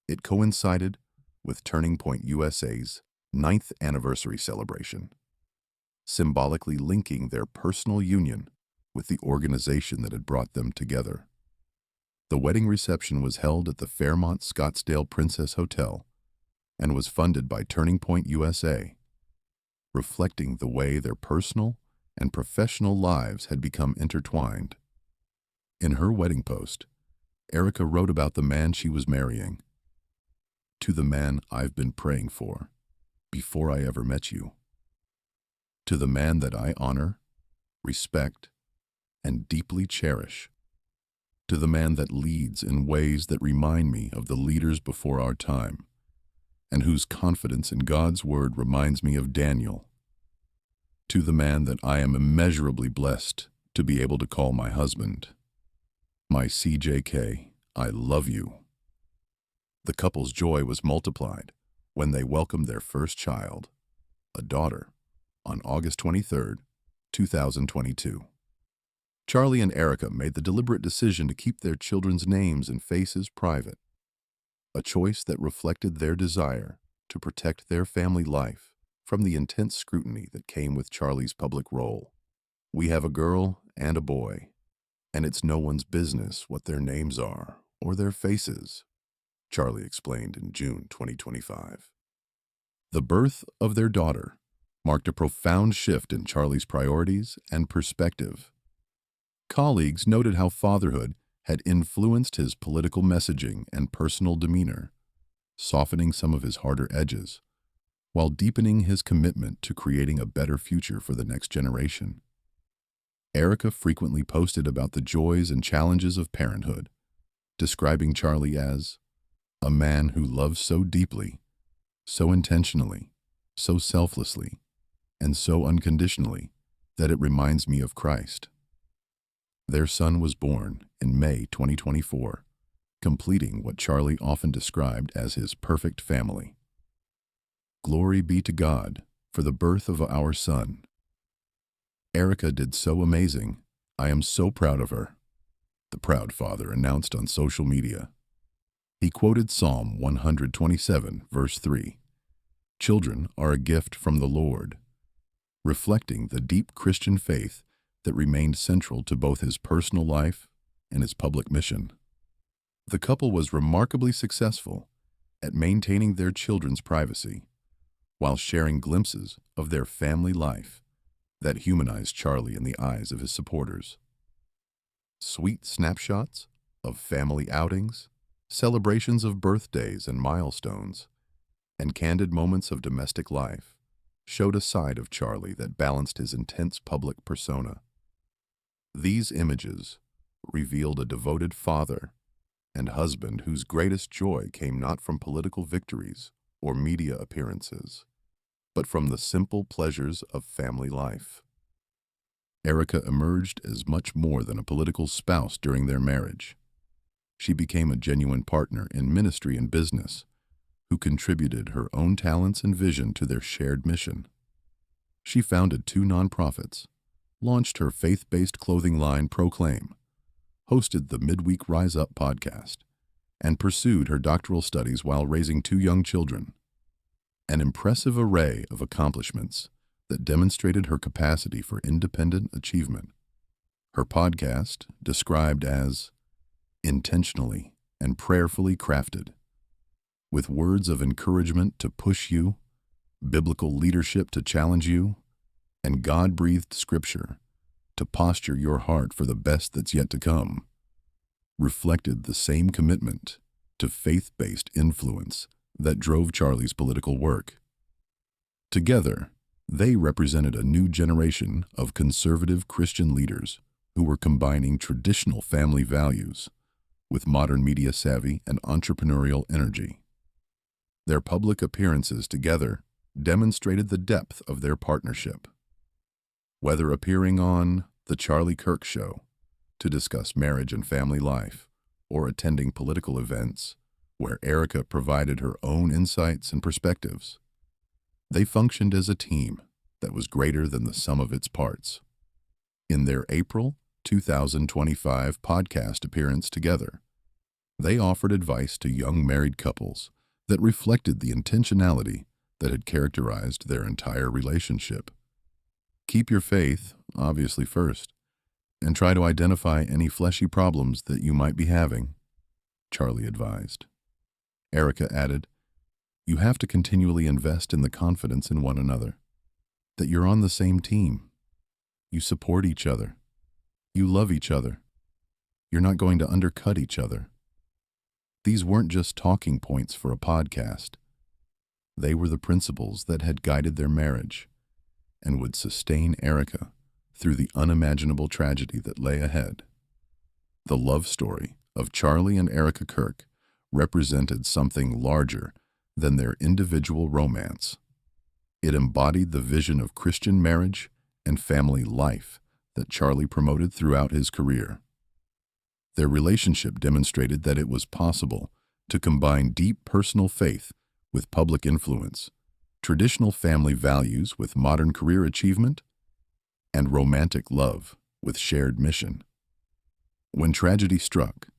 It coincided with Turning Point USA's 9th anniversary celebration, symbolically linking their personal union with the organization that had brought them together. The wedding reception was held at the Fairmont Scottsdale Princess Hotel and was funded by Turning Point USA, reflecting the way their personal and professional lives had become intertwined. In her wedding post, Erica wrote about the man she was marrying. To the man I've been praying for, before I ever met you. To the man that I honor, respect, and deeply cherish. To the man that leads in ways that remind me of the leaders before our time, and whose confidence in God's word reminds me of Daniel. To the man that I am immeasurably blessed to be able to call my husband. My CJK, I love you. The couple's joy was multiplied when they welcomed their first child, a daughter, on August 23, 2022. Charlie and Erica made the deliberate decision to keep their children's names and faces private, a choice that reflected their desire to protect their family life from the intense scrutiny that came with Charlie's public role. We have a girl and a boy, and it's no one's business what their names are or their faces, Charlie explained in June 2025. The birth of their daughter marked a profound shift in Charlie's priorities and perspective. Colleagues noted how fatherhood had influenced his political messaging and personal demeanor, softening some of his harder edges, while deepening his commitment to creating a better future for the next generation. Erica frequently posted about the joys and challenges of parenthood, describing Charlie as a man who loves so deeply, so intentionally, so selflessly, and so unconditionally that it reminds me of Christ. Their son was born in May 2024, completing what Charlie often described as his perfect family. Glory be to God for the birth of our son. Erica did so amazing. I am so proud of her, the proud father announced on social media. He quoted Psalm 127, verse 3, "Children are a gift from the Lord," reflecting the deep Christian faith that remained central to both his personal life and his public mission. The couple was remarkably successful at maintaining their children's privacy while sharing glimpses of their family life that humanized Charlie in the eyes of his supporters. Sweet snapshots of family outings, celebrations of birthdays and milestones, and candid moments of domestic life showed a side of Charlie that balanced his intense public persona. These images revealed a devoted father and husband whose greatest joy came not from political victories or media appearances, but from the simple pleasures of family life. Erica emerged as much more than a political spouse during their marriage. She became a genuine partner in ministry and business, who contributed her own talents and vision to their shared mission. She founded 2 nonprofits, launched her faith-based clothing line Proclaim, hosted the Midweek Rise Up podcast, and pursued her doctoral studies while raising 2 young children. An impressive array of accomplishments that demonstrated her capacity for independent achievement. Her podcast, described as intentionally and prayerfully crafted, with words of encouragement to push you, biblical leadership to challenge you, and God-breathed scripture to posture your heart for the best that's yet to come, reflected the same commitment to faith-based influence that drove Charlie's political work. Together, they represented a new generation of conservative Christian leaders who were combining traditional family values with modern media savvy and entrepreneurial energy. Their public appearances together demonstrated the depth of their partnership. Whether appearing on The Charlie Kirk Show to discuss marriage and family life, or attending political events where Erica provided her own insights and perspectives, they functioned as a team that was greater than the sum of its parts. In their April 2025 podcast appearance together, they offered advice to young married couples that reflected the intentionality that had characterized their entire relationship. Keep your faith, obviously, first, and try to identify any fleshy problems that you might be having, Charlie advised. Erica added, "You have to continually invest in the confidence in one another, that you're on the same team. You support each other. You love each other. You're not going to undercut each other These weren't just talking points for a podcast. They were the principles that had guided their marriage and would sustain Erica through the unimaginable tragedy that lay ahead. The love story of Charlie and Erica Kirk represented something larger than their individual romance. It embodied the vision of Christian marriage and family life that Charlie promoted throughout his career. Their relationship demonstrated that it was possible to combine deep personal faith with public influence, traditional family values with modern career achievement, and romantic love with shared mission. When tragedy struck,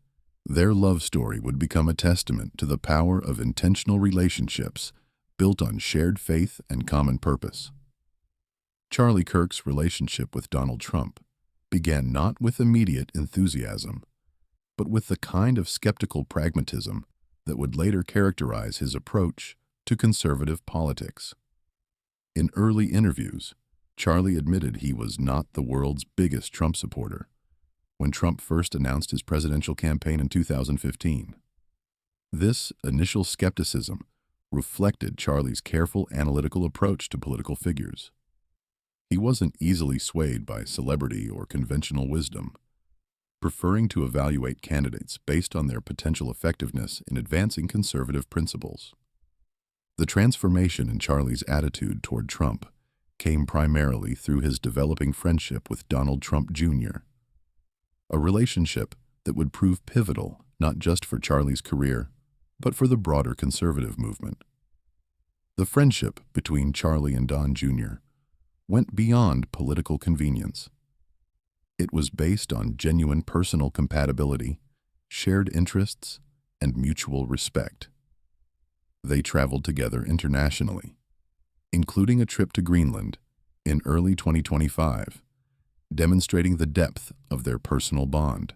their love story would become a testament to the power of intentional relationships built on shared faith and common purpose. Charlie Kirk's relationship with Donald Trump began not with immediate enthusiasm, but with the kind of skeptical pragmatism that would later characterize his approach to conservative politics. In early interviews, Charlie admitted he was not the world's biggest Trump supporter when Trump first announced his presidential campaign in 2015. This initial skepticism reflected Charlie's careful analytical approach to political figures. He wasn't easily swayed by celebrity or conventional wisdom, preferring to evaluate candidates based on their potential effectiveness in advancing conservative principles. The transformation in Charlie's attitude toward Trump came primarily through his developing friendship with Donald Trump Jr., a relationship that would prove pivotal not just for Charlie's career, but for the broader conservative movement. The friendship between Charlie and Don Jr. went beyond political convenience. It was based on genuine personal compatibility, shared interests, and mutual respect. They traveled together internationally, including a trip to Greenland in early 2025, demonstrating the depth of their personal bond.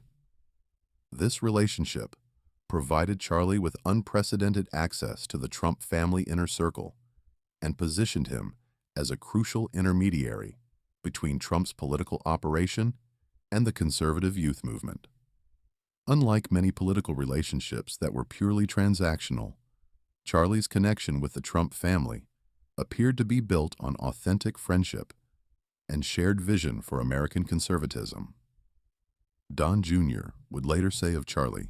This relationship provided Charlie with unprecedented access to the Trump family inner circle and positioned him as a crucial intermediary between Trump's political operation and the conservative youth movement. Unlike many political relationships that were purely transactional, Charlie's connection with the Trump family appeared to be built on authentic friendship and shared vision for American conservatism. Don Jr. would later say of Charlie,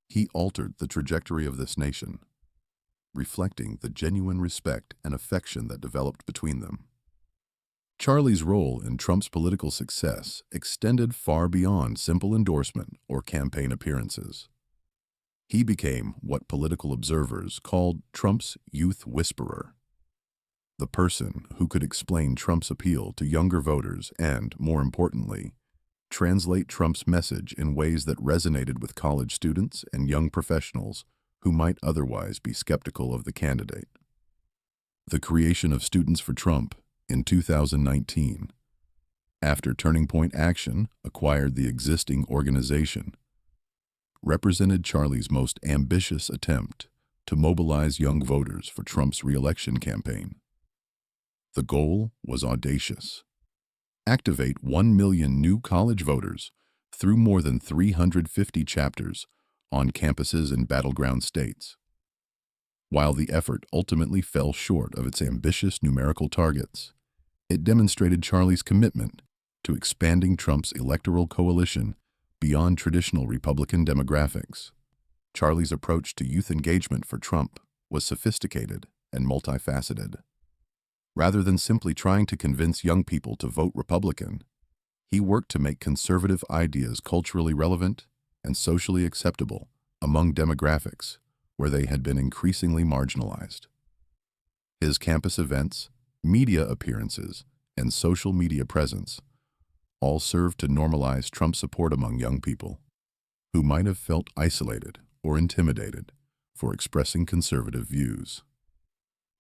"He altered the trajectory of this nation," reflecting the genuine respect and affection that developed between them. Charlie's role in Trump's political success extended far beyond simple endorsement or campaign appearances. He became what political observers called Trump's youth whisperer, the person who could explain Trump's appeal to younger voters and, more importantly, translate Trump's message in ways that resonated with college students and young professionals who might otherwise be skeptical of the candidate. The creation of Students for Trump in 2019, after Turning Point Action acquired the existing organization, represented Charlie's most ambitious attempt to mobilize young voters for Trump's re-election campaign. The goal was audacious: activate 1 million new college voters through more than 350 chapters on campuses in battleground states. While the effort ultimately fell short of its ambitious numerical targets, it demonstrated Charlie's commitment to expanding Trump's electoral coalition beyond traditional Republican demographics. Charlie's approach to youth engagement for Trump was sophisticated and multifaceted. Rather than simply trying to convince young people to vote Republican, he worked to make conservative ideas culturally relevant and socially acceptable among demographics where they had been increasingly marginalized. His campus events, media appearances, and social media presence all served to normalize Trump support among young people who might have felt isolated or intimidated for expressing conservative views.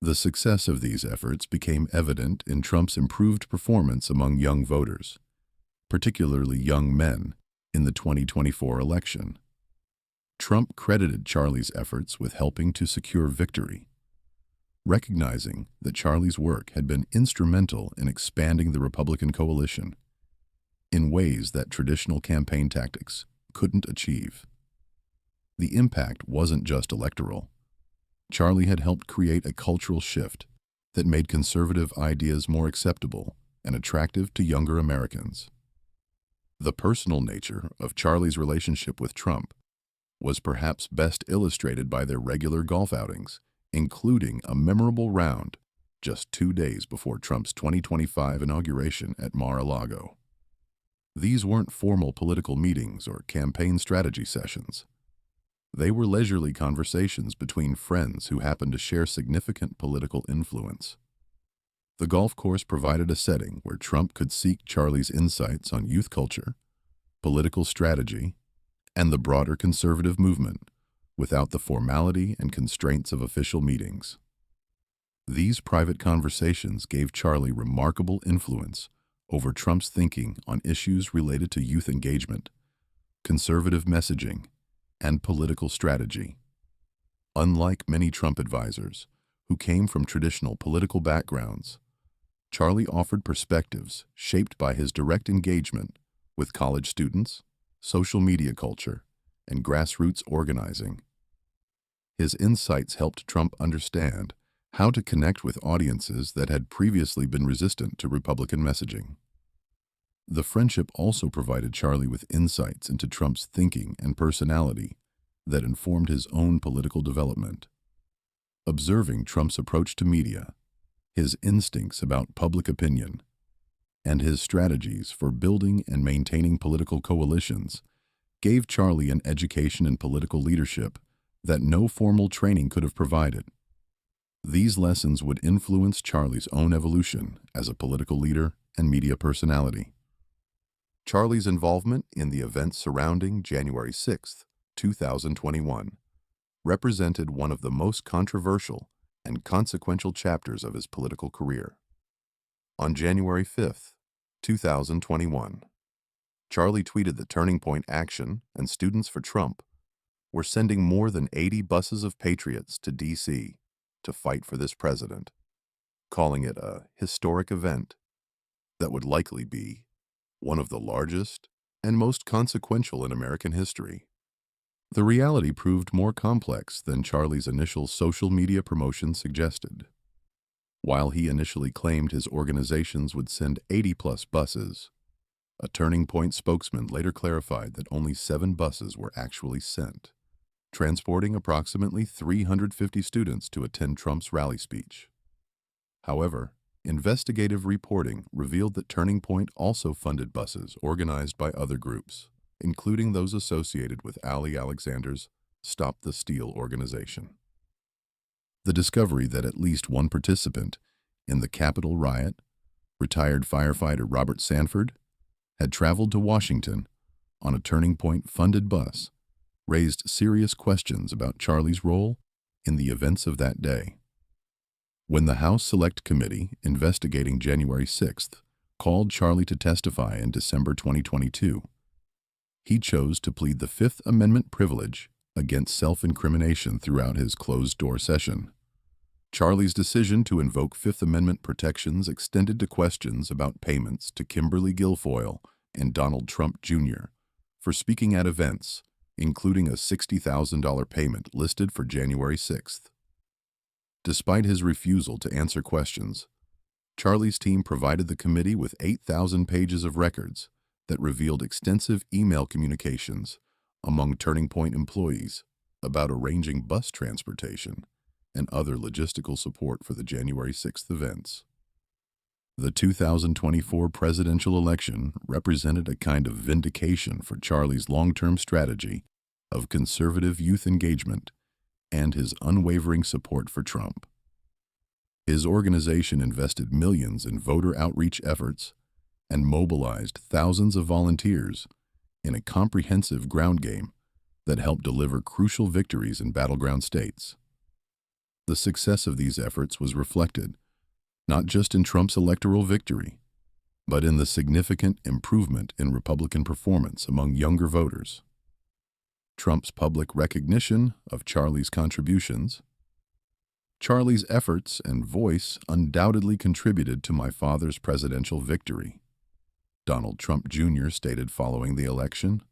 The success of these efforts became evident in Trump's improved performance among young voters, particularly young men, in the 2024 election. Trump credited Charlie's efforts with helping to secure victory, recognizing that Charlie's work had been instrumental in expanding the Republican coalition in ways that traditional campaign tactics couldn't achieve. The impact wasn't just electoral. Charlie had helped create a cultural shift that made conservative ideas more acceptable and attractive to younger Americans. The personal nature of Charlie's relationship with Trump was perhaps best illustrated by their regular golf outings, including a memorable round just 2 days before Trump's 2025 inauguration at Mar-a-Lago. These weren't formal political meetings or campaign strategy sessions. They were leisurely conversations between friends who happened to share significant political influence. The golf course provided a setting where Trump could seek Charlie's insights on youth culture, political strategy, and the broader conservative movement without the formality and constraints of official meetings. These private conversations gave Charlie remarkable influence over Trump's thinking on issues related to youth engagement, conservative messaging, and political strategy. Unlike many Trump advisors who came from traditional political backgrounds, Charlie offered perspectives shaped by his direct engagement with college students, social media culture, and grassroots organizing. His insights helped Trump understand how to connect with audiences that had previously been resistant to Republican messaging. The friendship also provided Charlie with insights into Trump's thinking and personality that informed his own political development. Observing Trump's approach to media, his instincts about public opinion, and his strategies for building and maintaining political coalitions gave Charlie an education in political leadership that no formal training could have provided. These lessons would influence Charlie's own evolution as a political leader and media personality. Charlie's involvement in the events surrounding January 6, 2021, represented one of the most controversial and consequential chapters of his political career. On January 5, 2021, Charlie tweeted that Turning Point Action and Students for Trump were sending more than 80 buses of patriots to D.C. to fight for this president, calling it a historic event that would likely be one of the largest and most consequential in American history. The reality proved more complex than Charlie's initial social media promotion suggested. While he initially claimed his organizations would send 80-plus buses, a Turning Point spokesman later clarified that only 7 buses were actually sent, transporting approximately 350 students to attend Trump's rally speech. However, investigative reporting revealed that Turning Point also funded buses organized by other groups, including those associated with Ali Alexander's Stop the Steal organization. The discovery that at least one participant in the Capitol riot, retired firefighter Robert Sanford, had traveled to Washington on a Turning Point-funded bus raised serious questions about Charlie's role in the events of that day. When the House Select Committee investigating January 6th called Charlie to testify in December 2022, he chose to plead the Fifth Amendment privilege against self-incrimination throughout his closed-door session. Charlie's decision to invoke Fifth Amendment protections extended to questions about payments to Kimberly Guilfoyle and Donald Trump Jr. for speaking at events, including a $60,000 payment listed for January 6th. Despite his refusal to answer questions, Charlie's team provided the committee with 8,000 pages of records that revealed extensive email communications among Turning Point employees about arranging bus transportation and other logistical support for the January 6th events. The 2024 presidential election represented a kind of vindication for Charlie's long-term strategy of conservative youth engagement and his unwavering support for Trump. His organization invested millions in voter outreach efforts and mobilized thousands of volunteers in a comprehensive ground game that helped deliver crucial victories in battleground states. The success of these efforts was reflected not just in Trump's electoral victory, but in the significant improvement in Republican performance among younger voters. Trump's public recognition of Charlie's contributions. Charlie's efforts and voice undoubtedly contributed to my father's presidential victory, Donald Trump Jr. stated following the election.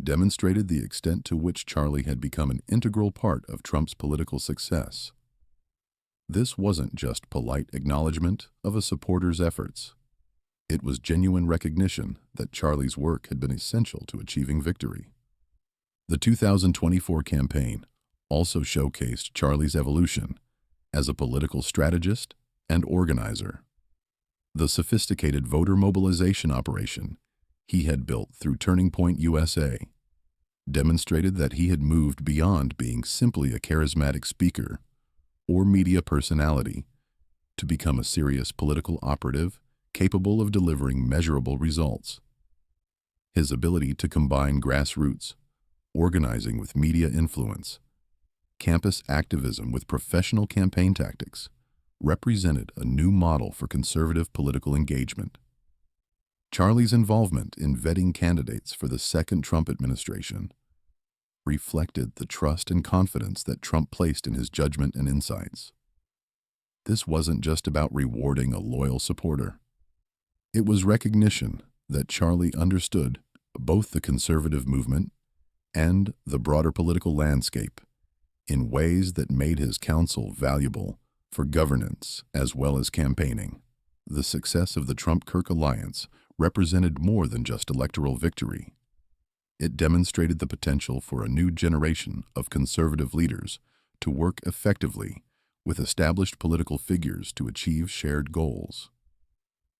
demonstrated the extent to which Charlie had become an integral part of Trump's political success. This wasn't just polite acknowledgement of a supporter's efforts. It was genuine recognition that Charlie's work had been essential to achieving victory. The 2024 campaign also showcased Charlie's evolution as a political strategist and organizer. The sophisticated voter mobilization operation he had built through Turning Point USA demonstrated that he had moved beyond being simply a charismatic speaker or media personality to become a serious political operative capable of delivering measurable results. His ability to combine grassroots organizing with media influence, campus activism with professional campaign tactics, represented a new model for conservative political engagement. Charlie's involvement in vetting candidates for the second Trump administration reflected the trust and confidence that Trump placed in his judgment and insights. This wasn't just about rewarding a loyal supporter. It was recognition that Charlie understood both the conservative movement and the broader political landscape in ways that made his counsel valuable for governance as well as campaigning. The success of the Trump-Kirk alliance represented more than just electoral victory. It demonstrated the potential for a new generation of conservative leaders to work effectively with established political figures to achieve shared goals.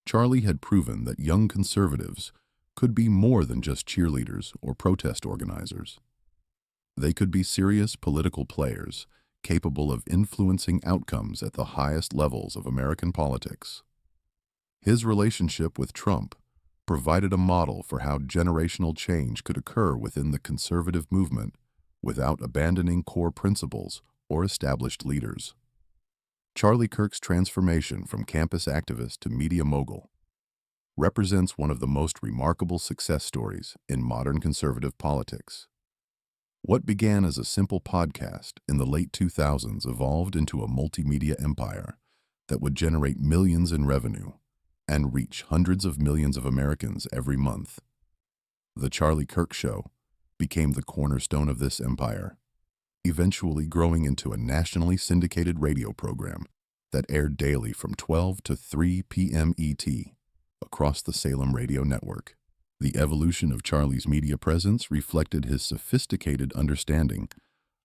Charlie had proven that young conservatives could be more than just cheerleaders or protest organizers. They could be serious political players capable of influencing outcomes at the highest levels of American politics. His relationship with Trump provided a model for how generational change could occur within the conservative movement without abandoning core principles or established leaders. Charlie Kirk's transformation from campus activist to media mogul represents one of the most remarkable success stories in modern conservative politics. What began as a simple podcast in the late 2000s evolved into a multimedia empire that would generate millions in revenue and reach hundreds of millions of Americans every month. The Charlie Kirk Show became the cornerstone of this empire, eventually growing into a nationally syndicated radio program that aired daily from 12 to 3 p.m. ET across the Salem radio network. The evolution of Charlie's media presence reflected his sophisticated understanding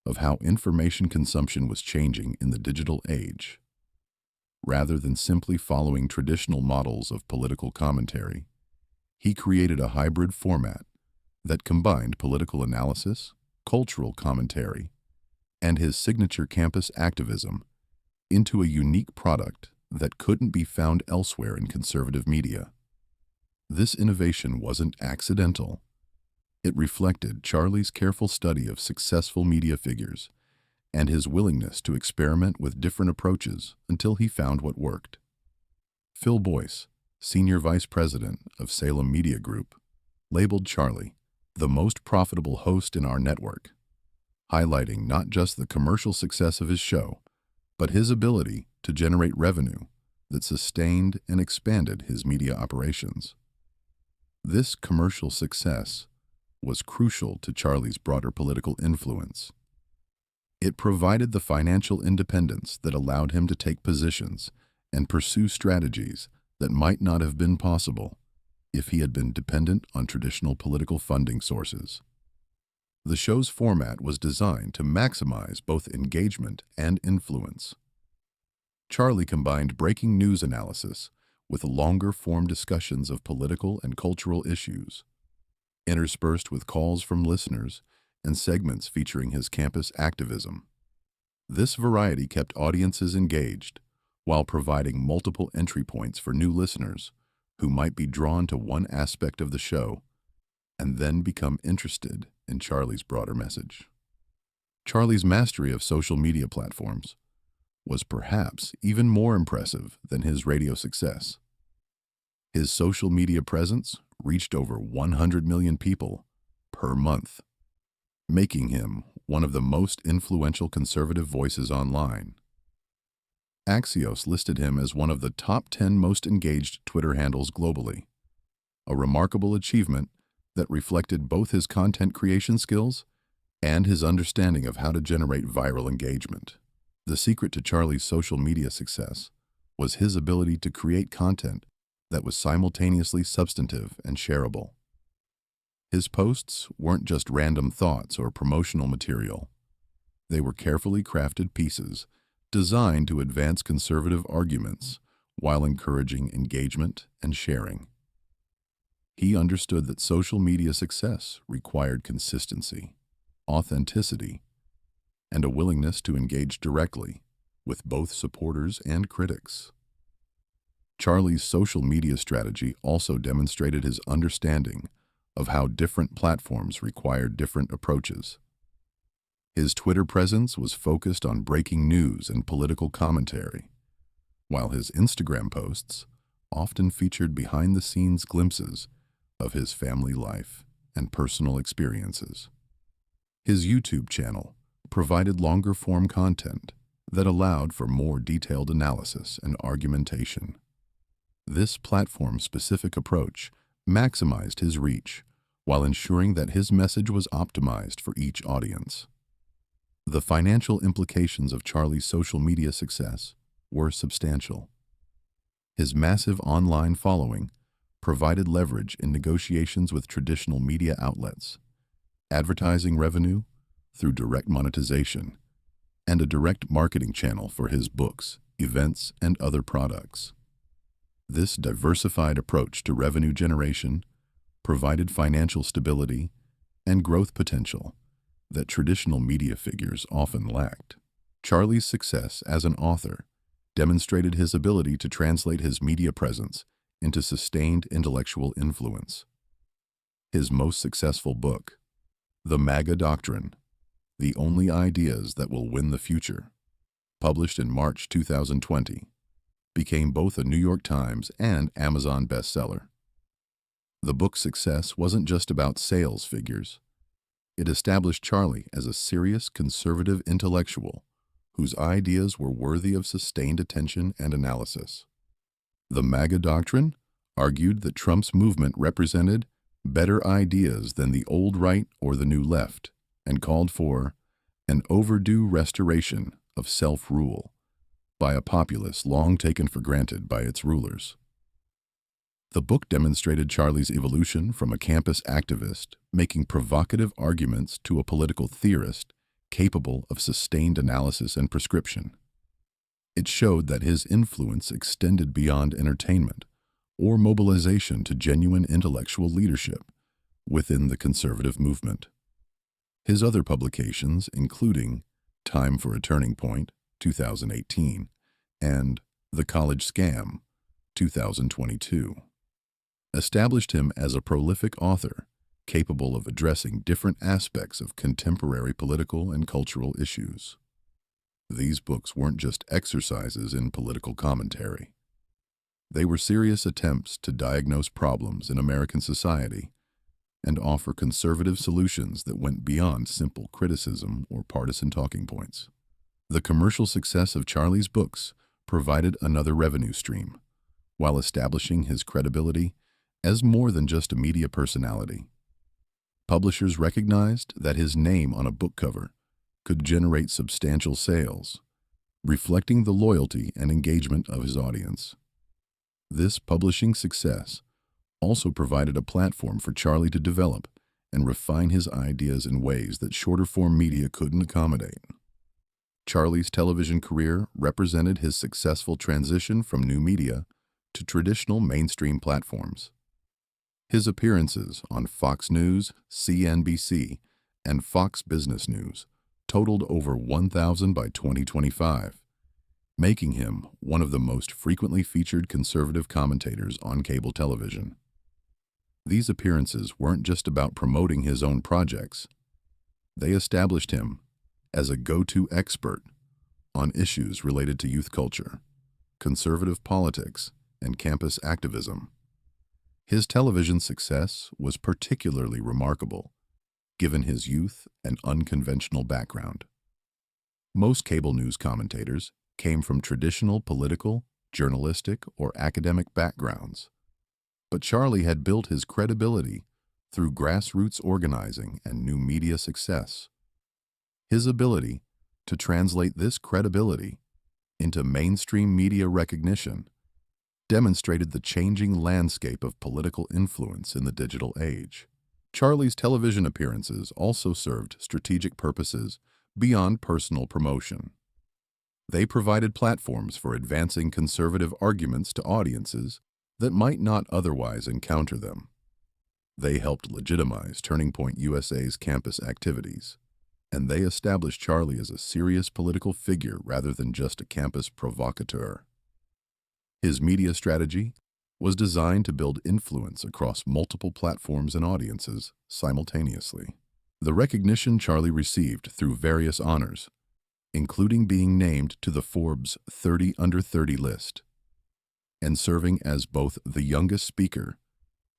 of how information consumption was changing in the digital age. Rather than simply following traditional models of political commentary, he created a hybrid format that combined political analysis, cultural commentary, and his signature campus activism into a unique product that couldn't be found elsewhere in conservative media. This innovation wasn't accidental. It reflected Charlie's careful study of successful media figures and his willingness to experiment with different approaches until he found what worked. Phil Boyce, Senior Vice President of Salem Media Group, labeled Charlie the most profitable host in our network, highlighting not just the commercial success of his show, but his ability to generate revenue that sustained and expanded his media operations. This commercial success was crucial to Charlie's broader political influence. It provided the financial independence that allowed him to take positions and pursue strategies that might not have been possible if he had been dependent on traditional political funding sources. The show's format was designed to maximize both engagement and influence. Charlie combined breaking news analysis with longer-form discussions of political and cultural issues, interspersed with calls from listeners and segments featuring his campus activism. This variety kept audiences engaged while providing multiple entry points for new listeners who might be drawn to one aspect of the show and then become interested in Charlie's broader message. Charlie's mastery of social media platforms was perhaps even more impressive than his radio success. His social media presence reached over 100 million people per month, making him one of the most influential conservative voices online. Axios listed him as one of the top 10 most engaged Twitter handles globally, a remarkable achievement that reflected both his content creation skills and his understanding of how to generate viral engagement. The secret to Charlie's social media success was his ability to create content that was simultaneously substantive and shareable. His posts weren't just random thoughts or promotional material. They were carefully crafted pieces designed to advance conservative arguments while encouraging engagement and sharing. He understood that social media success required consistency, authenticity, and a willingness to engage directly with both supporters and critics. Charlie's social media strategy also demonstrated his understanding of how different platforms required different approaches. His Twitter presence was focused on breaking news and political commentary, while his Instagram posts often featured behind-the-scenes glimpses of his family life and personal experiences. His YouTube channel provided longer-form content that allowed for more detailed analysis and argumentation. This platform-specific approach maximized his reach while ensuring that his message was optimized for each audience. The financial implications of Charlie's social media success were substantial. His massive online following provided leverage in negotiations with traditional media outlets, advertising revenue through direct monetization, and a direct marketing channel for his books, events, and other products. This diversified approach to revenue generation provided financial stability and growth potential that traditional media figures often lacked. Charlie's success as an author demonstrated his ability to translate his media presence into sustained intellectual influence. His most successful book, The MAGA Doctrine: The Only Ideas That Will Win the Future, published in March 2020, became both a New York Times and Amazon bestseller. The book's success wasn't just about sales figures. It established Charlie as a serious conservative intellectual whose ideas were worthy of sustained attention and analysis. The MAGA Doctrine argued that Trump's movement represented better ideas than the old right or the new left, and called for an overdue restoration of self-rule by a populace long taken for granted by its rulers. The book demonstrated Charlie's evolution from a campus activist making provocative arguments to a political theorist capable of sustained analysis and prescription. It showed that his influence extended beyond entertainment or mobilization to genuine intellectual leadership within the conservative movement. His other publications, including Time for a Turning Point, 2018, and The College Scam, 2022, established him as a prolific author capable of addressing different aspects of contemporary political and cultural issues. These books weren't just exercises in political commentary. They were serious attempts to diagnose problems in American society and offer conservative solutions that went beyond simple criticism or partisan talking points. The commercial success of Charlie's books provided another revenue stream, while establishing his credibility as more than just a media personality. Publishers recognized that his name on a book cover could generate substantial sales, reflecting the loyalty and engagement of his audience. This publishing success also provided a platform for Charlie to develop and refine his ideas in ways that shorter-form media couldn't accommodate. Charlie's television career represented his successful transition from new media to traditional mainstream platforms. His appearances on Fox News, CNBC, and Fox Business News totaled over 1,000 by 2025, making him one of the most frequently featured conservative commentators on cable television. These appearances weren't just about promoting his own projects. They established him as a go-to expert on issues related to youth culture, conservative politics, and campus activism. His television success was particularly remarkable, given his youth and unconventional background. Most cable news commentators came from traditional political, journalistic, or academic backgrounds, but Charlie had built his credibility through grassroots organizing and new media success. His ability to translate this credibility into mainstream media recognition demonstrated the changing landscape of political influence in the digital age. Charlie's television appearances also served strategic purposes beyond personal promotion. They provided platforms for advancing conservative arguments to audiences that might not otherwise encounter them. They helped legitimize Turning Point USA's campus activities, and they established Charlie as a serious political figure rather than just a campus provocateur. His media strategy was designed to build influence across multiple platforms and audiences simultaneously. The recognition Charlie received through various honors, including being named to the Forbes 30 Under 30 list and serving as both the youngest speaker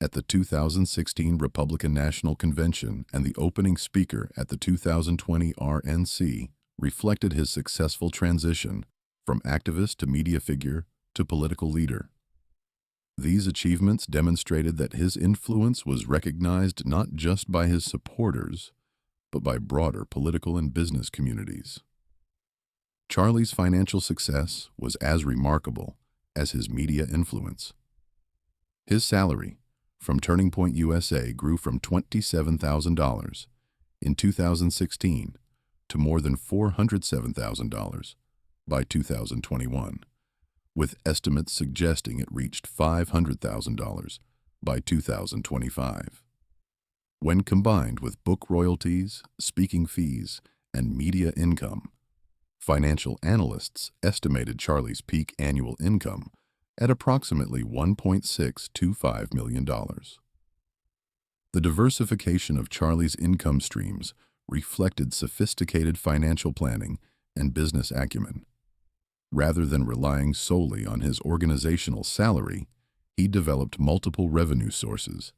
at the 2016 Republican National Convention and the opening speaker at the 2020 RNC, reflected his successful transition from activist to media figure to political leader. These achievements demonstrated that his influence was recognized not just by his supporters, but by broader political and business communities. Charlie's financial success was as remarkable as his media influence. His salary from Turning Point USA grew from $27,000 in 2016 to more than $407,000 by 2021, with estimates suggesting it reached $500,000 by 2025. When combined with book royalties, speaking fees, and media income, financial analysts estimated Charlie's peak annual income at approximately $1.625 million. The diversification of Charlie's income streams reflected sophisticated financial planning and business acumen. Rather than relying solely on his organizational salary, he developed multiple revenue sources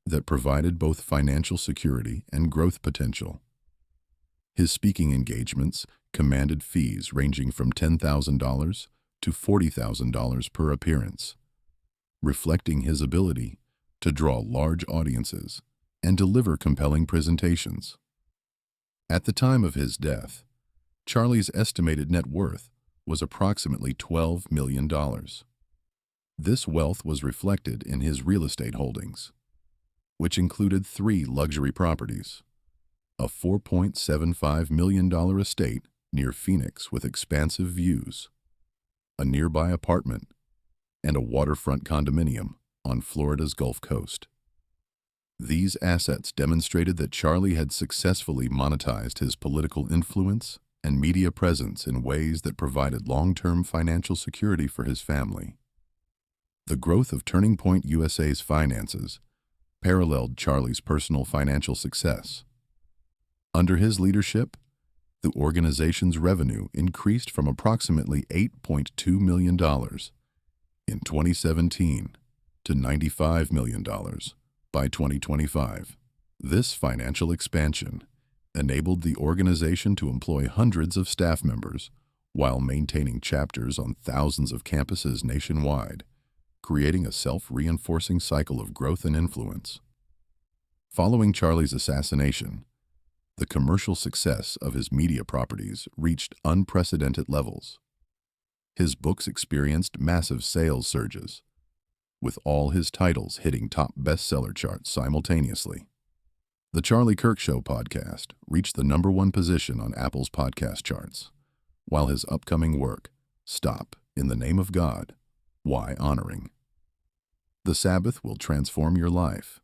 that provided both financial security and growth potential. His speaking engagements commanded fees ranging from $10,000 to $40,000 per appearance, reflecting his ability to draw large audiences and deliver compelling presentations. At the time of his death, Charlie's estimated net worth was approximately $12 million. This wealth was reflected in his real estate holdings, which included 3 luxury properties: a $4.75 million estate near Phoenix with expansive views, a nearby apartment, and a waterfront condominium on Florida's Gulf Coast. These assets demonstrated that Charlie had successfully monetized his political influence and media presence in ways that provided long-term financial security for his family. The growth of Turning Point USA's finances paralleled Charlie's personal financial success. Under his leadership, the organization's revenue increased from approximately $8.2 million in 2017 to $95 million by 2025. This financial expansion enabled the organization to employ hundreds of staff members while maintaining chapters on thousands of campuses nationwide, creating a self-reinforcing cycle of growth and influence. Following Charlie's assassination, the commercial success of his media properties reached unprecedented levels. His books experienced massive sales surges, with all his titles hitting top bestseller charts simultaneously. The Charlie Kirk Show podcast reached the #1 position on Apple's podcast charts, while his upcoming work, Stop in the Name of God, Why Honoring the Sabbath Will Transform Your Life,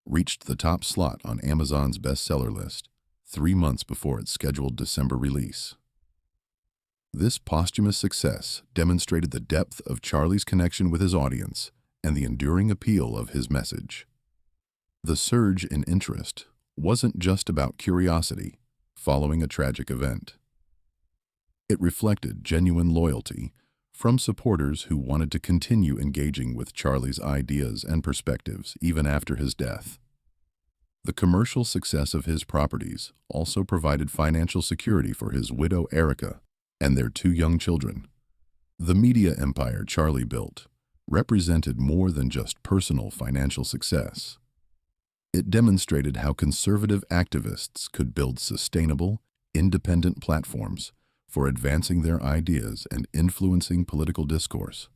reached the top slot on Amazon's bestseller list 3 months before its scheduled December release. This posthumous success demonstrated the depth of Charlie's connection with his audience and the enduring appeal of his message. The surge in interest wasn't just about curiosity following a tragic event. It reflected genuine loyalty from supporters who wanted to continue engaging with Charlie's ideas and perspectives even after his death. The commercial success of his properties also provided financial security for his widow Erica and their 2 young children. The media empire Charlie built represented more than just personal financial success. It demonstrated how conservative activists could build sustainable, independent platforms for advancing their ideas and influencing political discourse.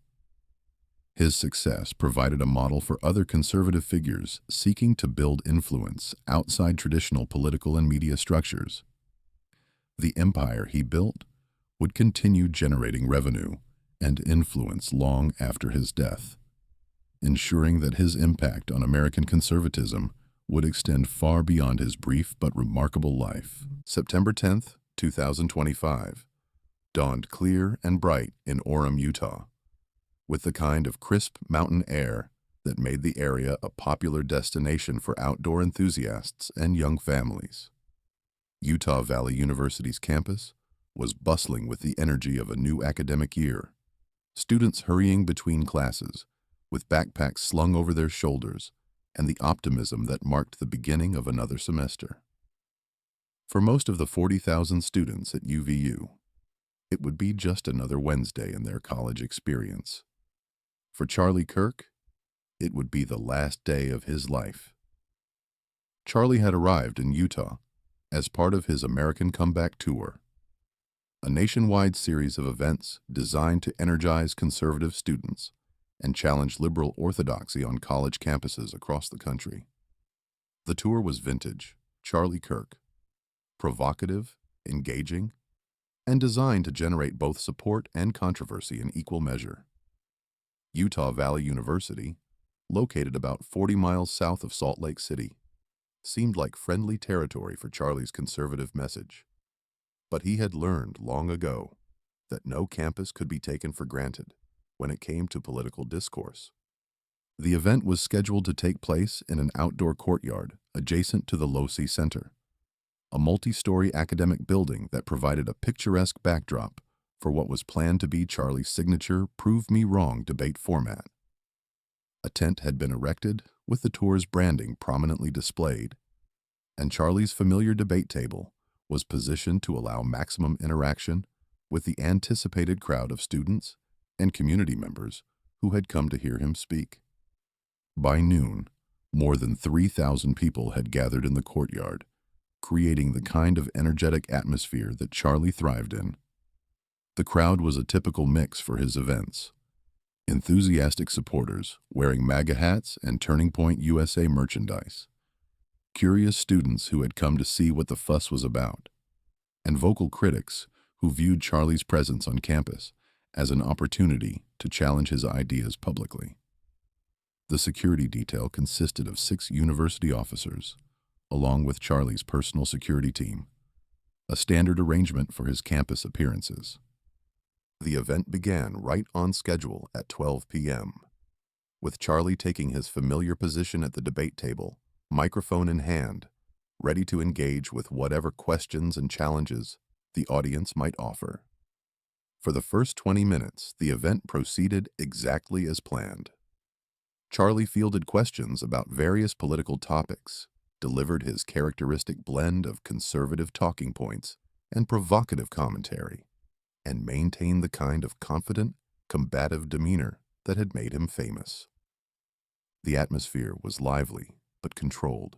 His success provided a model for other conservative figures seeking to build influence outside traditional political and media structures. The empire he built would continue generating revenue and influence long after his death, ensuring that his impact on American conservatism would extend far beyond his brief but remarkable life. September 10th, 2025, dawned clear and bright in Orem, Utah, with the kind of crisp mountain air that made the area a popular destination for outdoor enthusiasts and young families. Utah Valley University's campus was bustling with the energy of a new academic year, students hurrying between classes, with backpacks slung over their shoulders, and the optimism that marked the beginning of another semester. For most of the 40,000 students at UVU, it would be just another Wednesday in their college experience. For Charlie Kirk, it would be the last day of his life. Charlie had arrived in Utah as part of his American Comeback Tour, a nationwide series of events designed to energize conservative students and challenge liberal orthodoxy on college campuses across the country. The tour was vintage Charlie Kirk, provocative, engaging, and designed to generate both support and controversy in equal measure. Utah Valley University, located about 40 miles south of Salt Lake City, seemed like friendly territory for Charlie's conservative message. But he had learned long ago that no campus could be taken for granted when it came to political discourse. The event was scheduled to take place in an outdoor courtyard adjacent to the Losi Center, a multi-story academic building that provided a picturesque backdrop for what was planned to be Charlie's signature Prove Me Wrong debate format. A tent had been erected with the tour's branding prominently displayed, and Charlie's familiar debate table was positioned to allow maximum interaction with the anticipated crowd of students and community members who had come to hear him speak. By noon, more than 3,000 people had gathered in the courtyard, creating the kind of energetic atmosphere that Charlie thrived in. The crowd was a typical mix for his events. Enthusiastic supporters wearing MAGA hats and Turning Point USA merchandise, curious students who had come to see what the fuss was about, and vocal critics who viewed Charlie's presence on campus as an opportunity to challenge his ideas publicly. The security detail consisted of 6 university officers, along with Charlie's personal security team, a standard arrangement for his campus appearances. The event began right on schedule at 12 p.m., with Charlie taking his familiar position at the debate table, microphone in hand, ready to engage with whatever questions and challenges the audience might offer. For the first 20 minutes, the event proceeded exactly as planned. Charlie fielded questions about various political topics, delivered his characteristic blend of conservative talking points and provocative commentary, and maintained the kind of confident, combative demeanor that had made him famous. The atmosphere was lively but controlled,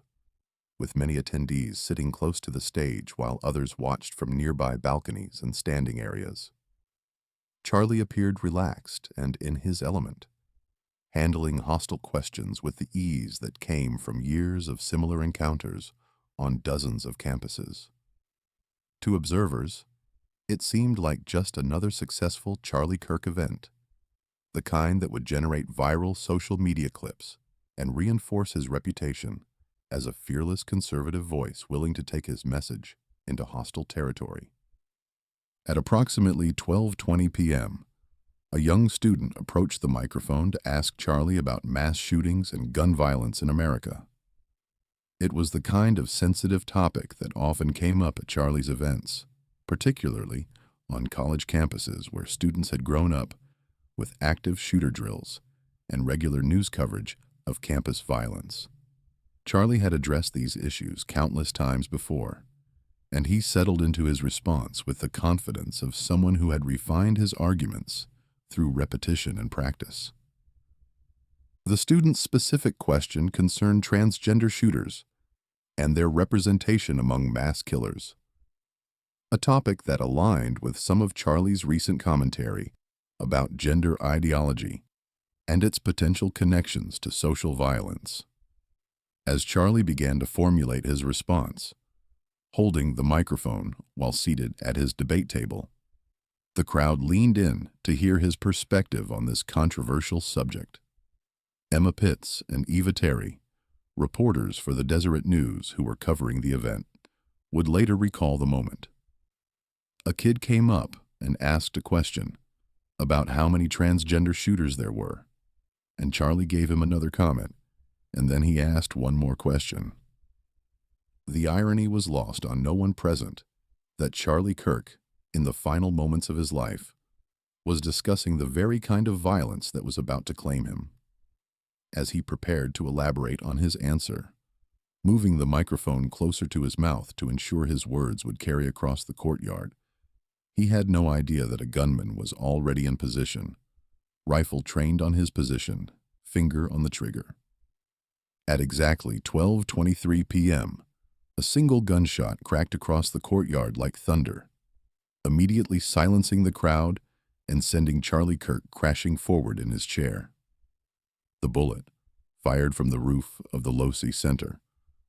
with many attendees sitting close to the stage while others watched from nearby balconies and standing areas. Charlie appeared relaxed and in his element, handling hostile questions with the ease that came from years of similar encounters on dozens of campuses. To observers, it seemed like just another successful Charlie Kirk event, the kind that would generate viral social media clips and reinforce his reputation as a fearless conservative voice willing to take his message into hostile territory. At approximately 12:20 p.m., a young student approached the microphone to ask Charlie about mass shootings and gun violence in America. It was the kind of sensitive topic that often came up at Charlie's events, particularly on college campuses where students had grown up with active shooter drills and regular news coverage of campus violence. Charlie had addressed these issues countless times before, and he settled into his response with the confidence of someone who had refined his arguments through repetition and practice. The student's specific question concerned transgender shooters and their representation among mass killers, a topic that aligned with some of Charlie's recent commentary about gender ideology and its potential connections to social violence. As Charlie began to formulate his response, holding the microphone while seated at his debate table, the crowd leaned in to hear his perspective on this controversial subject. Emma Pitts and Eva Terry, reporters for the Deseret News who were covering the event, would later recall the moment. A kid came up and asked a question about how many transgender shooters there were, and Charlie gave him another comment, and then he asked one more question. The irony was lost on no one present that Charlie Kirk, in the final moments of his life, was discussing the very kind of violence that was about to claim him. As he prepared to elaborate on his answer, moving the microphone closer to his mouth to ensure his words would carry across the courtyard, he had no idea that a gunman was already in position, rifle trained on his position, finger on the trigger. At exactly 12:23 p.m., a single gunshot cracked across the courtyard like thunder, immediately silencing the crowd and sending Charlie Kirk crashing forward in his chair. The bullet, fired from the roof of the Losi Center,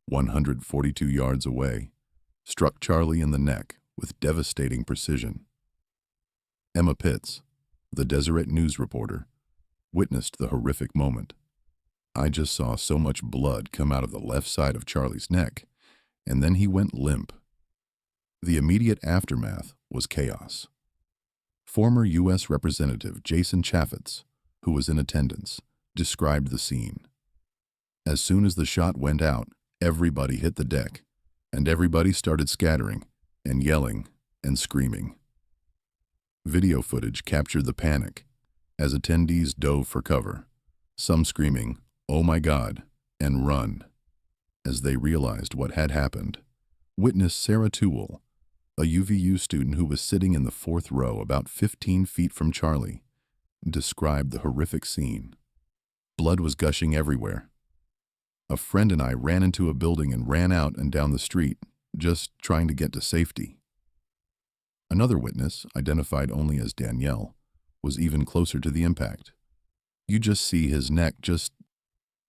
142 yards away, struck Charlie in the neck with devastating precision. Emma Pitts, the Deseret News reporter, witnessed the horrific moment. "I just saw so much blood come out of the left side of Charlie's neck, and then he went limp." The immediate aftermath was chaos. Former U.S. Representative Jason Chaffetz, who was in attendance, described the scene. As soon as the shot went out, everybody hit the deck, and everybody started scattering and yelling and screaming. Video footage captured the panic as attendees dove for cover, some screaming, "Oh my God," and "run," as they realized what had happened. Witness Sarah Toole, a UVU student who was sitting in the fourth row about 15 feet from Charlie, described the horrific scene. "Blood was gushing everywhere. A friend and I ran into a building and ran out and down the street, just trying to get to safety." Another witness, identified only as Danielle, was even closer to the impact. "You just see his neck just,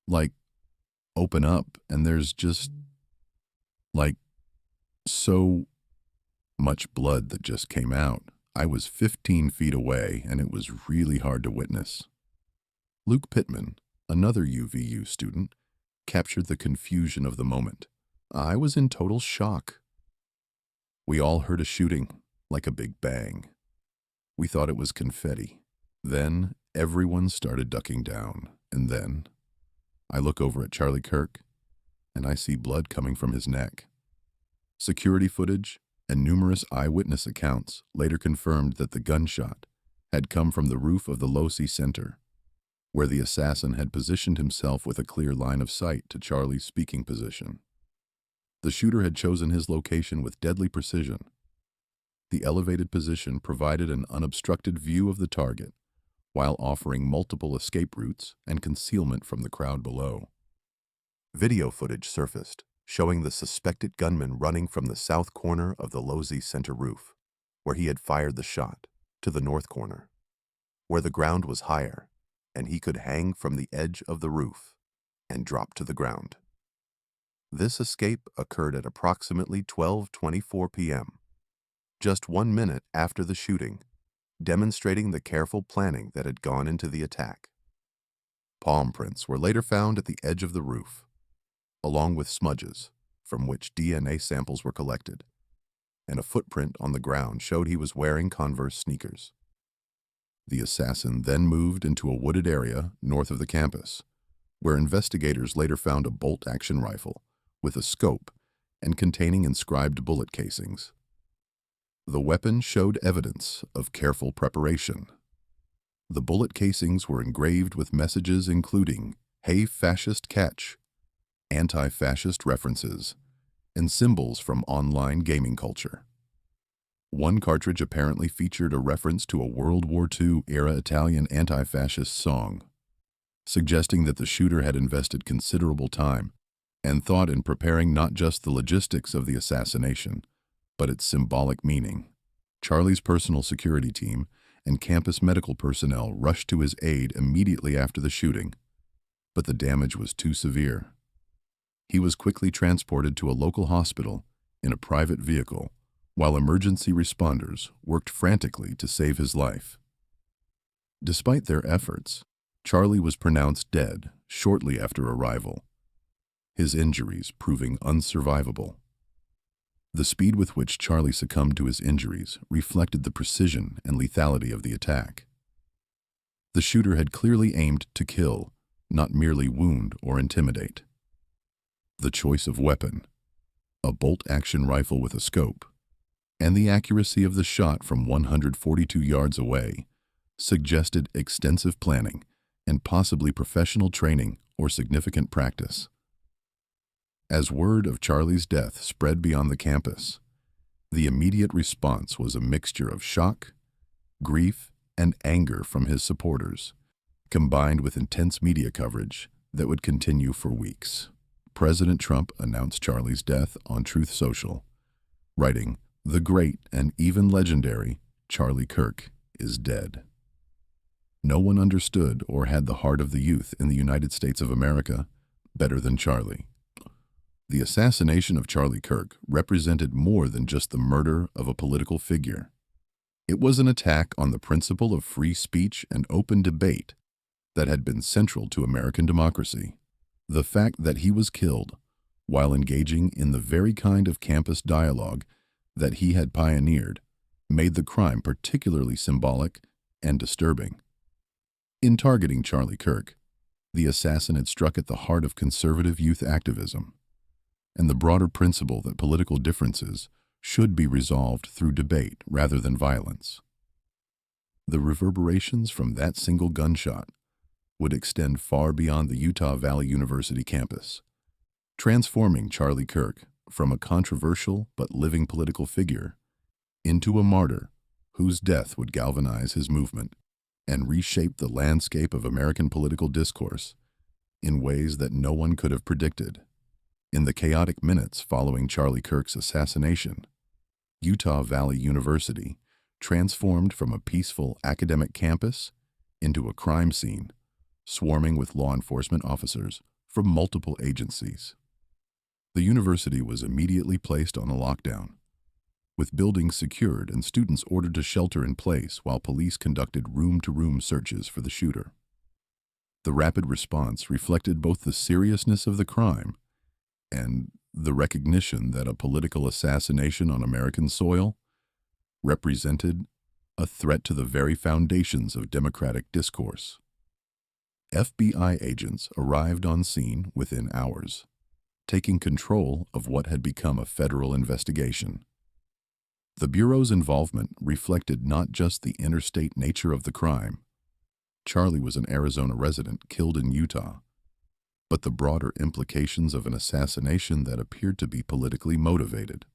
like, open up, and there's just, like, so much blood that just came out. I was 15 feet away, and it was really hard to witness." Luke Pittman, another UVU student, captured the confusion of the moment. "I was in total shock. We all heard a shooting, like a big bang. We thought it was confetti. Then everyone started ducking down, and then I look over at Charlie Kirk, and I see blood coming from his neck." Security footage and numerous eyewitness accounts later confirmed that the gunshot had come from the roof of the Losi Center, where the assassin had positioned himself with a clear line of sight to Charlie's speaking position. The shooter had chosen his location with deadly precision. The elevated position provided an unobstructed view of the target, while offering multiple escape routes and concealment from the crowd below. Video footage surfaced, showing the suspected gunman running from the south corner of the Losi Center roof, where he had fired the shot, to the north corner, where the ground was higher, and he could hang from the edge of the roof and drop to the ground. This escape occurred at approximately 12:24 p.m., just 1 minute after the shooting, demonstrating the careful planning that had gone into the attack. Palm prints were later found at the edge of the roof, along with smudges, from which DNA samples were collected, and a footprint on the ground showed he was wearing Converse sneakers. The assassin then moved into a wooded area north of the campus, where investigators later found a bolt-action rifle with a scope and containing inscribed bullet casings. The weapon showed evidence of careful preparation. The bullet casings were engraved with messages including "Hey Fascist Catch," anti-fascist references, and symbols from online gaming culture. One cartridge apparently featured a reference to a World War II-era Italian anti-fascist song. suggesting that the shooter had invested considerable time and thought in preparing not just the logistics of the assassination, but its symbolic meaning. Charlie's personal security team and campus medical personnel rushed to his aid immediately after the shooting, but the damage was too severe. He was quickly transported to a local hospital in a private vehicle, while emergency responders worked frantically to save his life. Despite their efforts, Charlie was pronounced dead shortly after arrival, his injuries proving unsurvivable. The speed with which Charlie succumbed to his injuries reflected the precision and lethality of the attack. The shooter had clearly aimed to kill, not merely wound or intimidate. The choice of weapon, a bolt-action rifle with a scope, and the accuracy of the shot from 142 yards away suggested extensive planning and possibly professional training or significant practice. As word of Charlie's death spread beyond the campus, the immediate response was a mixture of shock, grief, and anger from his supporters, combined with intense media coverage that would continue for weeks. President Trump announced Charlie's death on Truth Social, writing, "The great and even legendary Charlie Kirk is dead." No one understood or had the heart of the youth in the United States of America better than Charlie. The assassination of Charlie Kirk represented more than just the murder of a political figure. It was an attack on the principle of free speech and open debate that had been central to American democracy. The fact that he was killed while engaging in the very kind of campus dialogue that he had pioneered made the crime particularly symbolic and disturbing. In targeting Charlie Kirk, the assassin had struck at the heart of conservative youth activism and the broader principle that political differences should be resolved through debate rather than violence. The reverberations from that single gunshot would extend far beyond the Utah Valley University campus, transforming Charlie Kirk from a controversial but living political figure into a martyr whose death would galvanize his movement and reshape the landscape of American political discourse in ways that no one could have predicted. In the chaotic minutes following Charlie Kirk's assassination, Utah Valley University transformed from a peaceful academic campus into a crime scene, swarming with law enforcement officers from multiple agencies. The university was immediately placed on a lockdown, with buildings secured and students ordered to shelter in place while police conducted room-to-room searches for the shooter. The rapid response reflected both the seriousness of the crime and the recognition that a political assassination on American soil represented a threat to the very foundations of democratic discourse. FBI agents arrived on scene within hours, taking control of what had become a federal investigation. The Bureau's involvement reflected not just the interstate nature of the crime — Charlie was an Arizona resident killed in Utah — but the broader implications of an assassination that appeared to be politically motivated.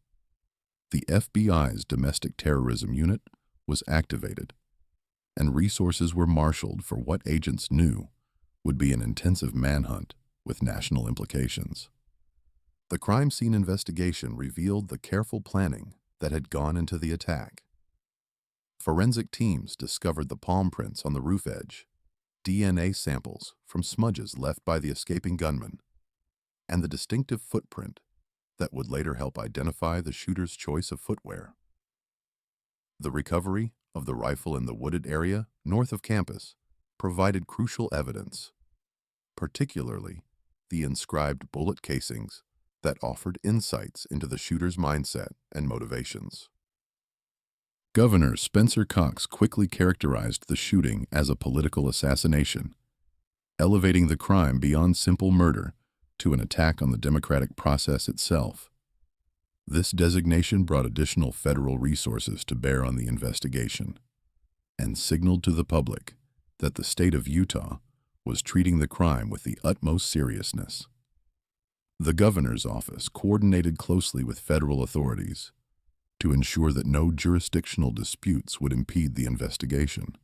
The FBI's domestic terrorism unit was activated, and resources were marshaled for what agents knew would be an intensive manhunt with national implications. The crime scene investigation revealed the careful planning that had gone into the attack. Forensic teams discovered the palm prints on the roof edge, DNA samples from smudges left by the escaping gunman, and the distinctive footprint that would later help identify the shooter's choice of footwear. The recovery of the rifle in the wooded area north of campus provided crucial evidence, particularly the inscribed bullet casings that offered insights into the shooter's mindset and motivations. Governor Spencer Cox quickly characterized the shooting as a political assassination, elevating the crime beyond simple murder to an attack on the democratic process itself. This designation brought additional federal resources to bear on the investigation and signaled to the public that the state of Utah was treating the crime with the utmost seriousness. The governor's office coordinated closely with federal authorities to ensure that no jurisdictional disputes would impede the investigation.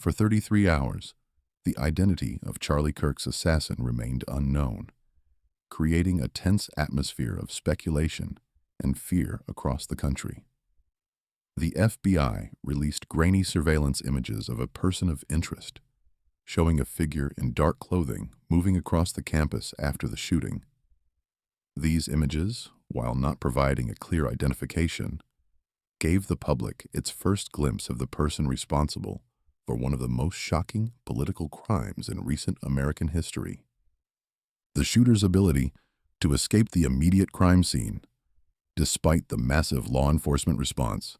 For 33 hours, The identity of Charlie Kirk's assassin remained unknown, creating a tense atmosphere of speculation and fear across the country. The FBI released grainy surveillance images of a person of interest, showing a figure in dark clothing moving across the campus after the shooting. These images, while not providing a clear identification, gave the public its first glimpse of the person responsible for one of the most shocking political crimes in recent American history. The shooter's ability to escape the immediate crime scene, despite the massive law enforcement response,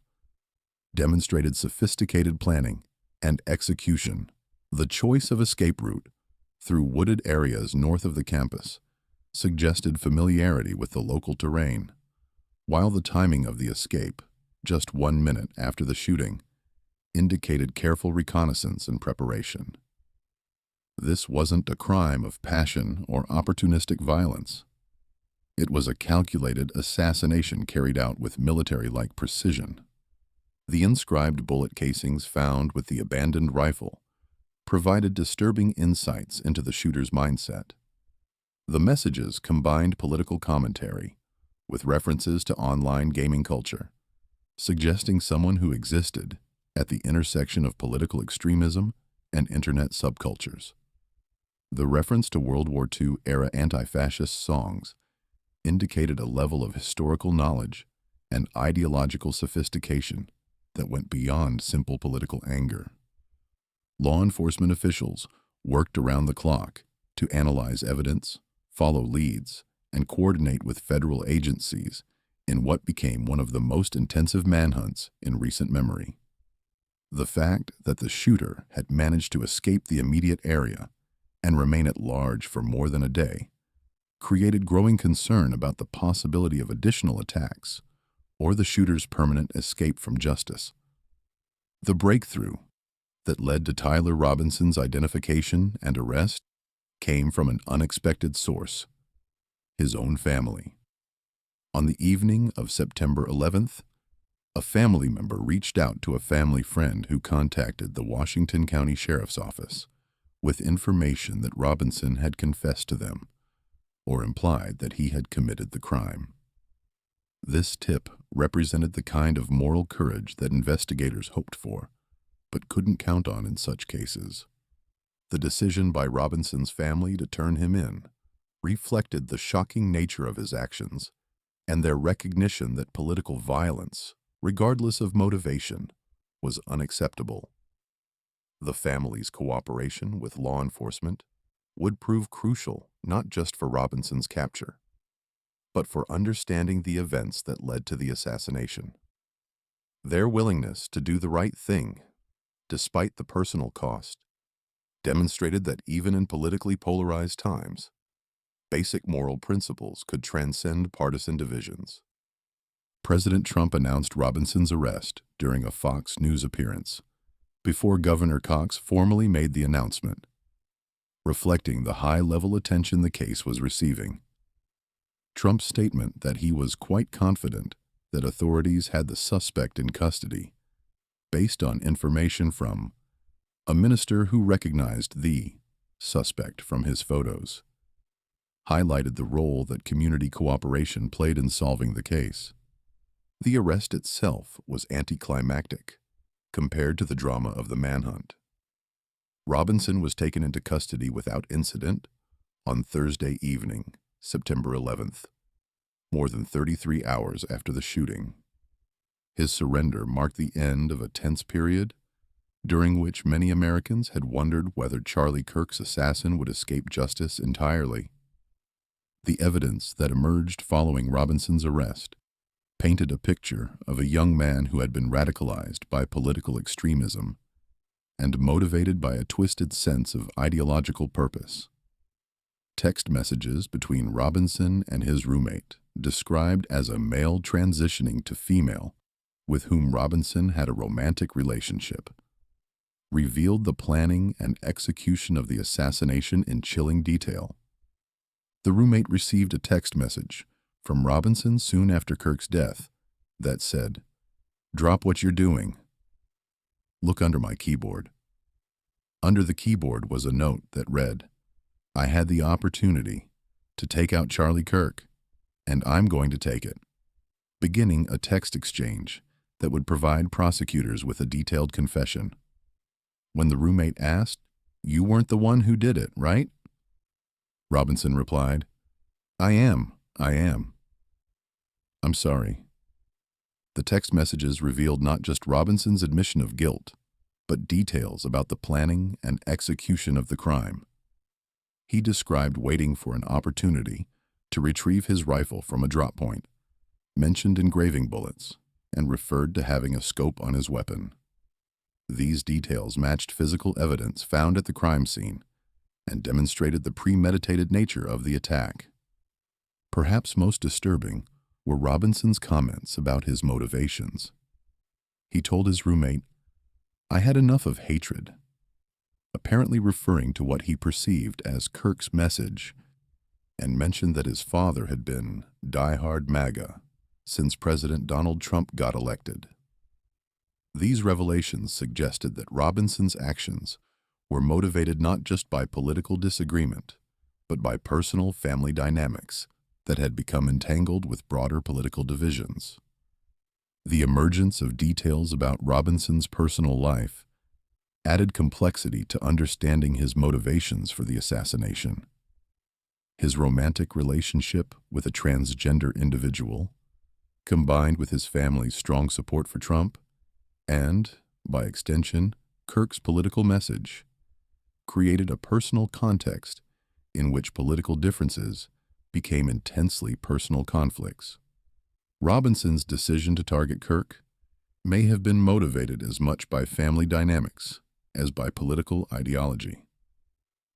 demonstrated sophisticated planning and execution. The choice of escape route through wooded areas north of the campus suggested familiarity with the local terrain, while the timing of the escape, just 1 minute after the shooting, indicated careful reconnaissance and preparation. This wasn't a crime of passion or opportunistic violence. It was a calculated assassination carried out with military-like precision. The inscribed bullet casings found with the abandoned rifle provided disturbing insights into the shooter's mindset. The messages combined political commentary with references to online gaming culture, suggesting someone who existed at the intersection of political extremism and internet subcultures. The reference to World War II-era anti-fascist songs indicated a level of historical knowledge and ideological sophistication that went beyond simple political anger. Law enforcement officials worked around the clock to analyze evidence, follow leads, and coordinate with federal agencies in what became one of the most intensive manhunts in recent memory. The fact that the shooter had managed to escape the immediate area and remain at large for more than a day created growing concern about the possibility of additional attacks or the shooter's permanent escape from justice. The breakthrough that led to Tyler Robinson's identification and arrest came from an unexpected source: his own family. On the evening of September 11th, a family member reached out to a family friend who contacted the Washington County Sheriff's Office with information that Robinson had confessed to them or implied that he had committed the crime. This tip represented the kind of moral courage that investigators hoped for, but couldn't count on in such cases. The decision by Robinson's family to turn him in reflected the shocking nature of his actions and their recognition that political violence, regardless of motivation, was unacceptable. The family's cooperation with law enforcement would prove crucial not just for Robinson's capture, but for understanding the events that led to the assassination. Their willingness to do the right thing, despite the personal cost, demonstrated that even in politically polarized times, basic moral principles could transcend partisan divisions. President Trump announced Robinson's arrest during a Fox News appearance, before Governor Cox formally made the announcement, reflecting the high-level attention the case was receiving. Trump's statement that he was quite confident that authorities had the suspect in custody, based on information from a minister who recognized the suspect from his photos, highlighted the role that community cooperation played in solving the case. The arrest itself was anticlimactic compared to the drama of the manhunt. Robinson was taken into custody without incident on Thursday evening, September 11th, more than 33 hours after the shooting. His surrender marked the end of a tense period during which many Americans had wondered whether Charlie Kirk's assassin would escape justice entirely. The evidence that emerged following Robinson's arrest painted a picture of a young man who had been radicalized by political extremism and motivated by a twisted sense of ideological purpose. Text messages between Robinson and his roommate, described as a male transitioning to female with whom Robinson had a romantic relationship, revealed the planning and execution of the assassination in chilling detail. The roommate received a text message from Robinson soon after Kirk's death that said, "Drop what you're doing. Look under my keyboard." Under the keyboard was a note that read, "I had the opportunity to take out Charlie Kirk, and I'm going to take it," beginning a text exchange that would provide prosecutors with a detailed confession. When the roommate asked, "You weren't the one who did it, right?" Robinson replied, I am. I'm sorry." The text messages revealed not just Robinson's admission of guilt, but details about the planning and execution of the crime. He described waiting for an opportunity to retrieve his rifle from a drop point, mentioned engraving bullets, and referred to having a scope on his weapon. These details matched physical evidence found at the crime scene and demonstrated the premeditated nature of the attack. Perhaps most disturbing were Robinson's comments about his motivations. He told his roommate, "I had enough of hatred," apparently referring to what he perceived as Kirk's message, and mentioned that his father had been diehard MAGA since President Donald Trump got elected. These revelations suggested that Robinson's actions were motivated not just by political disagreement, but by personal family dynamics that had become entangled with broader political divisions. The emergence of details about Robinson's personal life added complexity to understanding his motivations for the assassination. His romantic relationship with a transgender individual, combined with his family's strong support for Trump, and, by extension, Kirk's political message, created a personal context in which political differences became intensely personal conflicts. Robinson's decision to target Kirk may have been motivated as much by family dynamics as by political ideology.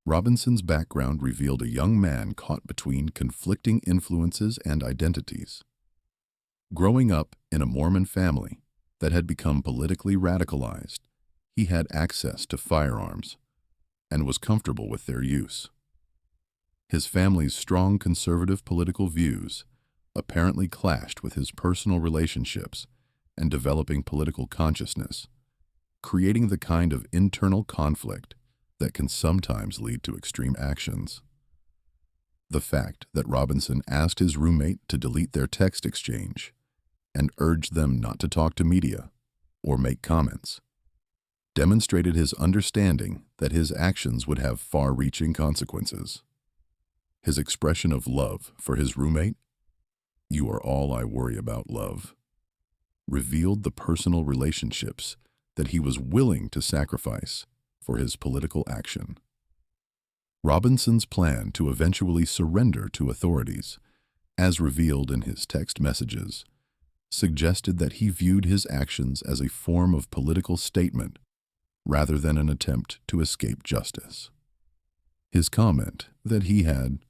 Robinson's background revealed a young man caught between conflicting influences and identities. Growing up in a Mormon family that had become politically radicalized, he had access to firearms and was comfortable with their use. His family's strong conservative political views apparently clashed with his personal relationships and developing political consciousness, creating the kind of internal conflict that can sometimes lead to extreme actions. The fact that Robinson asked his roommate to delete their text exchange and urged them not to talk to media or make comments demonstrated his understanding that his actions would have far-reaching consequences. His expression of love for his roommate, "You are all I worry about, love," revealed the personal relationships that he was willing to sacrifice for his political action. Robinson's plan to eventually surrender to authorities, as revealed in his text messages, suggested that he viewed his actions as a form of political statement rather than an attempt to escape justice. His comment that he had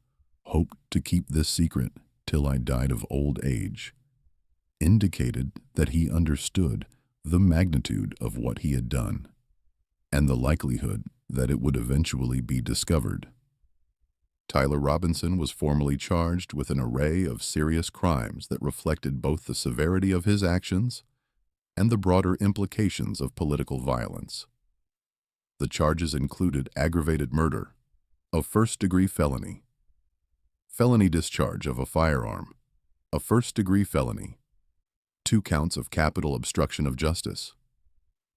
hoped to keep this secret till I died of old age indicated that he understood the magnitude of what he had done and the likelihood that it would eventually be discovered. Tyler Robinson was formally charged with an array of serious crimes that reflected both the severity of his actions and the broader implications of political violence. The charges included aggravated murder, a first-degree felony, felony discharge of a firearm, a first-degree felony, 2 counts of capital obstruction of justice,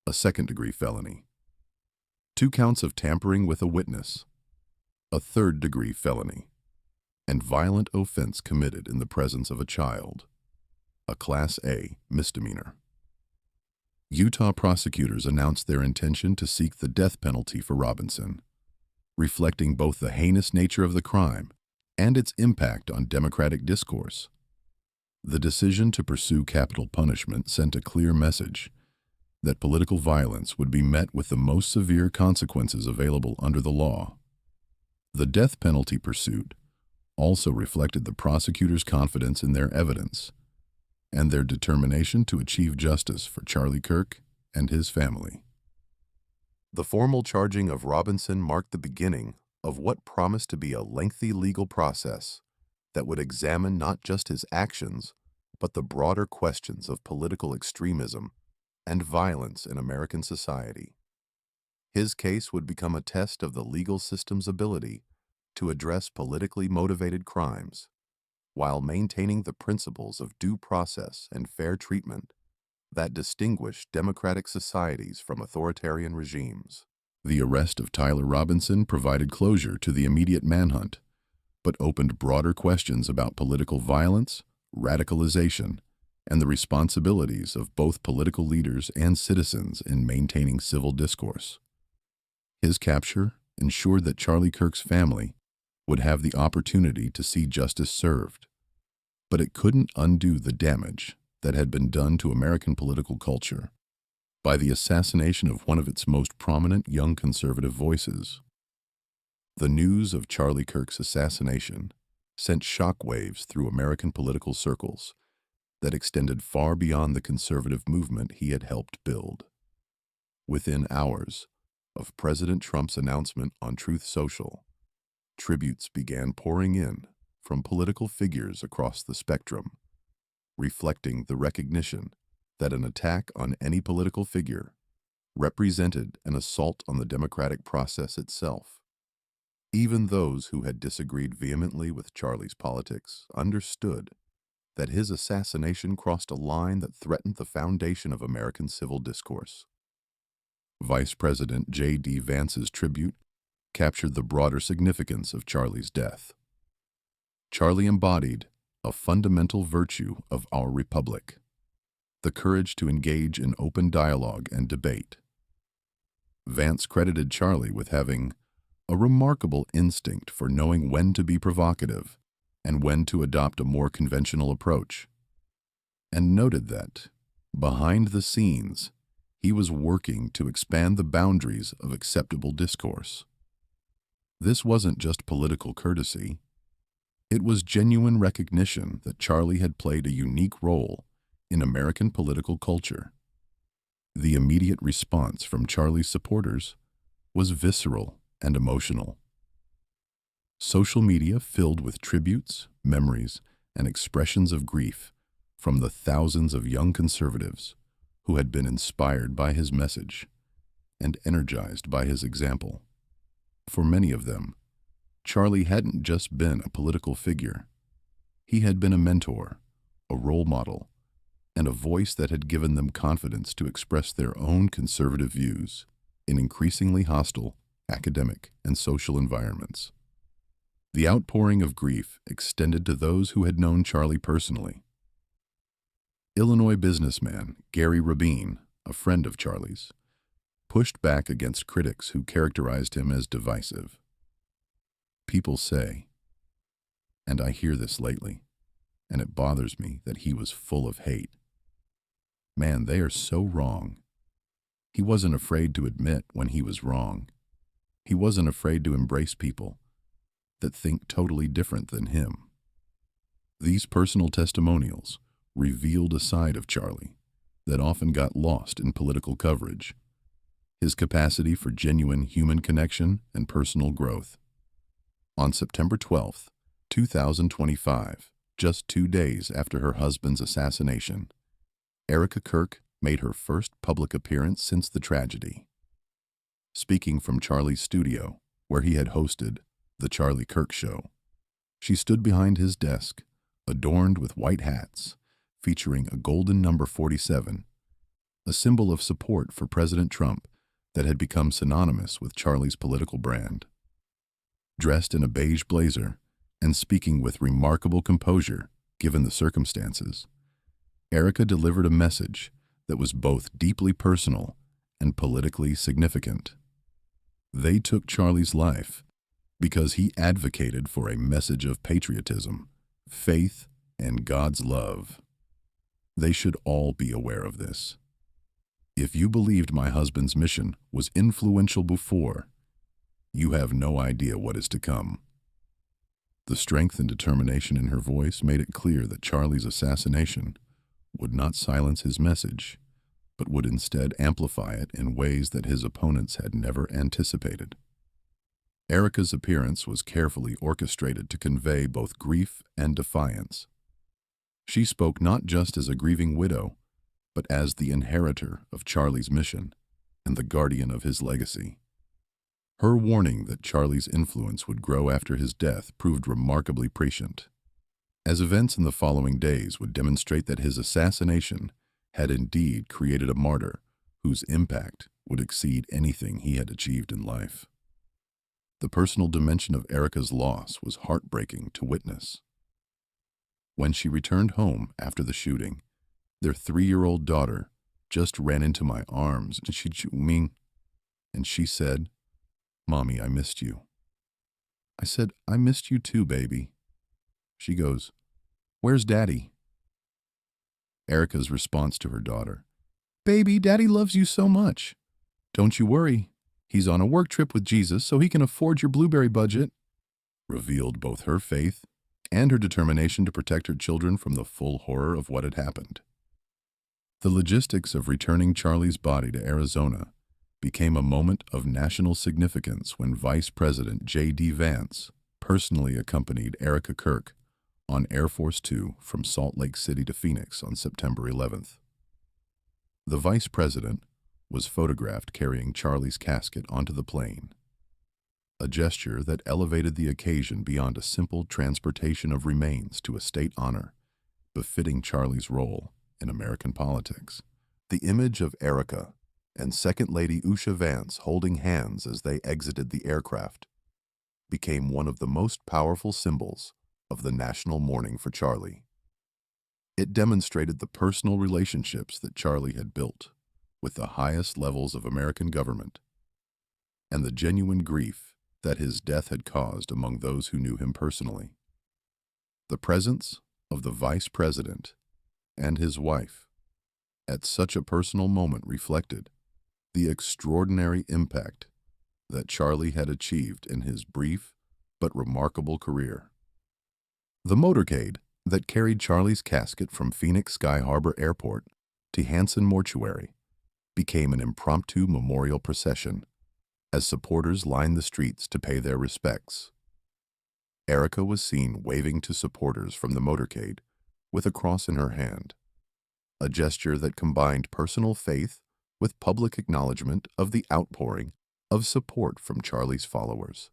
a second-degree felony, 2 counts of tampering with a witness, a third-degree felony, and violent offense committed in the presence of a child, a Class A misdemeanor. Utah prosecutors announced their intention to seek the death penalty for Robinson, reflecting both the heinous nature of the crime and its impact on democratic discourse. The decision to pursue capital punishment sent a clear message that political violence would be met with the most severe consequences available under the law. The death penalty pursuit also reflected the prosecutors' confidence in their evidence and their determination to achieve justice for Charlie Kirk and his family. The formal charging of Robinson marked the beginning of what promised to be a lengthy legal process that would examine not just his actions, but the broader questions of political extremism and violence in American society. His case would become a test of the legal system's ability to address politically motivated crimes while maintaining the principles of due process and fair treatment that distinguish democratic societies from authoritarian regimes. The arrest of Tyler Robinson provided closure to the immediate manhunt, but opened broader questions about political violence, radicalization, and the responsibilities of both political leaders and citizens in maintaining civil discourse. His capture ensured that Charlie Kirk's family would have the opportunity to see justice served, but it couldn't undo the damage that had been done to American political culture by the assassination of one of its most prominent young conservative voices. The news of Charlie Kirk's assassination sent shockwaves through American political circles that extended far beyond the conservative movement he had helped build. Within hours of President Trump's announcement on Truth Social, tributes began pouring in from political figures across the spectrum, reflecting the recognition that an attack on any political figure represented an assault on the democratic process itself. Even those who had disagreed vehemently with Charlie's politics understood that his assassination crossed a line that threatened the foundation of American civil discourse. Vice President J.D. Vance's tribute captured the broader significance of Charlie's death. Charlie embodied a fundamental virtue of our republic, the courage to engage in open dialogue and debate. Vance credited Charlie with having a remarkable instinct for knowing when to be provocative and when to adopt a more conventional approach, and noted that, behind the scenes, he was working to expand the boundaries of acceptable discourse. This wasn't just political courtesy. It was genuine recognition that Charlie had played a unique role in American political culture. The immediate response from Charlie's supporters was visceral and emotional. Social media filled with tributes, memories, and expressions of grief from the thousands of young conservatives who had been inspired by his message and energized by his example. For many of them, Charlie hadn't just been a political figure. He had been a mentor, a role model, and a voice that had given them confidence to express their own conservative views in increasingly hostile academic and social environments. The outpouring of grief extended to those who had known Charlie personally. Illinois businessman Gary Rabin, a friend of Charlie's, pushed back against critics who characterized him as divisive. People say, and I hear this lately, and it bothers me that he was full of hate. Man, they are so wrong. He wasn't afraid to admit when he was wrong. He wasn't afraid to embrace people that think totally different than him. These personal testimonials revealed a side of Charlie that often got lost in political coverage: his capacity for genuine human connection and personal growth. On September 12, 2025, just 2 days after her husband's assassination, Erica Kirk made her first public appearance since the tragedy. Speaking from Charlie's studio, where he had hosted The Charlie Kirk Show, she stood behind his desk, adorned with white hats, featuring a golden number 47, a symbol of support for President Trump that had become synonymous with Charlie's political brand. Dressed in a beige blazer and speaking with remarkable composure given the circumstances, Erica delivered a message that was both deeply personal and politically significant. They took Charlie's life because he advocated for a message of patriotism, faith, and God's love. They should all be aware of this. If you believed my husband's mission was influential before, you have no idea what is to come. The strength and determination in her voice made it clear that Charlie's assassination would not silence his message, but would instead amplify it in ways that his opponents had never anticipated. Erica's appearance was carefully orchestrated to convey both grief and defiance. She spoke not just as a grieving widow, but as the inheritor of Charlie's mission and the guardian of his legacy. Her warning that Charlie's influence would grow after his death proved remarkably prescient, as events in the following days would demonstrate that his assassination had indeed created a martyr whose impact would exceed anything he had achieved in life. The personal dimension of Erica's loss was heartbreaking to witness. When she returned home after the shooting, their 3-year-old daughter just ran into my arms and she said, "Mommy, I missed you." I said, "I missed you too, baby." She goes, "Where's Daddy?" Erica's response to her daughter, "Baby, Daddy loves you so much. Don't you worry. He's on a work trip with Jesus so he can afford your blueberry budget," revealed both her faith and her determination to protect her children from the full horror of what had happened. The logistics of returning Charlie's body to Arizona became a moment of national significance when Vice President J.D. Vance personally accompanied Erica Kirk on Air Force Two from Salt Lake City to Phoenix on September 11th. The Vice President was photographed carrying Charlie's casket onto the plane, a gesture that elevated the occasion beyond a simple transportation of remains to a state honor befitting Charlie's role in American politics. The image of Erica and Second Lady Usha Vance holding hands as they exited the aircraft became one of the most powerful symbols of the national mourning for Charlie. It demonstrated the personal relationships that Charlie had built with the highest levels of American government and the genuine grief that his death had caused among those who knew him personally. The presence of the Vice President and his wife at such a personal moment reflected the extraordinary impact that Charlie had achieved in his brief but remarkable career. The motorcade that carried Charlie's casket from Phoenix Sky Harbor Airport to Hanson Mortuary became an impromptu memorial procession as supporters lined the streets to pay their respects. Erica was seen waving to supporters from the motorcade with a cross in her hand, a gesture that combined personal faith with public acknowledgement of the outpouring of support from Charlie's followers.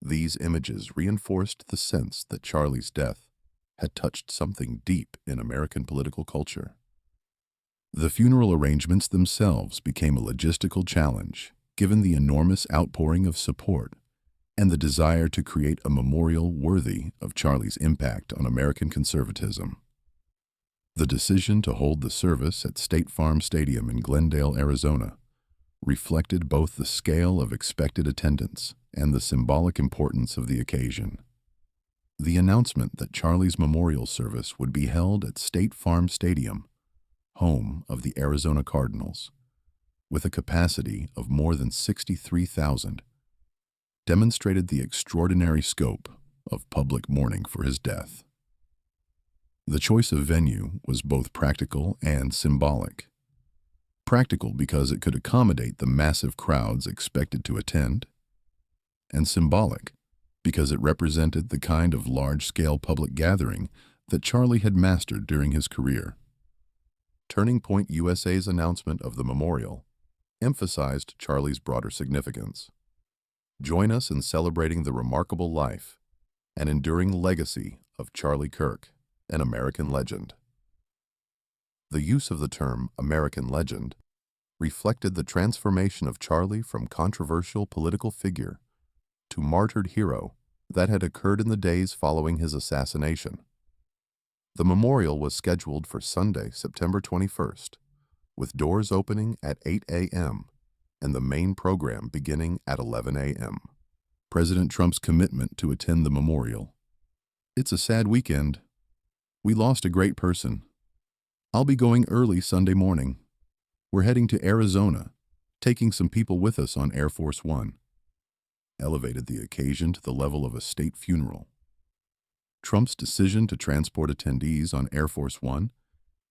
These images reinforced the sense that Charlie's death had touched something deep in American political culture. The funeral arrangements themselves became a logistical challenge, given the enormous outpouring of support and the desire to create a memorial worthy of Charlie's impact on American conservatism. The decision to hold the service at State Farm Stadium in Glendale, Arizona, reflected both the scale of expected attendance and the symbolic importance of the occasion. The announcement that Charlie's memorial service would be held at State Farm Stadium, home of the Arizona Cardinals, with a capacity of more than 63,000, demonstrated the extraordinary scope of public mourning for his death. The choice of venue was both practical and symbolic. Practical because it could accommodate the massive crowds expected to attend, and symbolic because it represented the kind of large-scale public gathering that Charlie had mastered during his career. Turning Point USA's announcement of the memorial emphasized Charlie's broader significance. Join us in celebrating the remarkable life and enduring legacy of Charlie Kirk, an American legend. The use of the term American legend reflected the transformation of Charlie from controversial political figure to martyred hero that had occurred in the days following his assassination. The memorial was scheduled for Sunday, September 21st, with doors opening at 8 a.m. and the main program beginning at 11 a.m. President Trump's commitment to attend the memorial. "It's a sad weekend. We lost a great person. I'll be going early Sunday morning. We're heading to Arizona, taking some people with us on Air Force One," elevated the occasion to the level of a state funeral. Trump's decision to transport attendees on Air Force One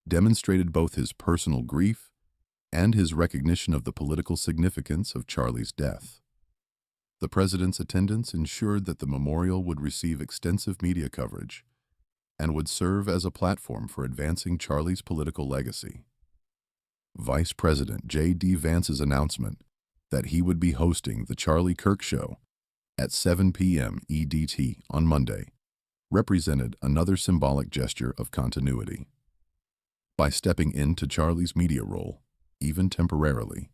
demonstrated both his personal grief and his recognition of the political significance of Charlie's death. The president's attendance ensured that the memorial would receive extensive media coverage and would serve as a platform for advancing Charlie's political legacy. Vice President J.D. Vance's announcement that he would be hosting The Charlie Kirk Show at 7 p.m. EDT on Monday represented another symbolic gesture of continuity. By stepping into Charlie's media role, even temporarily,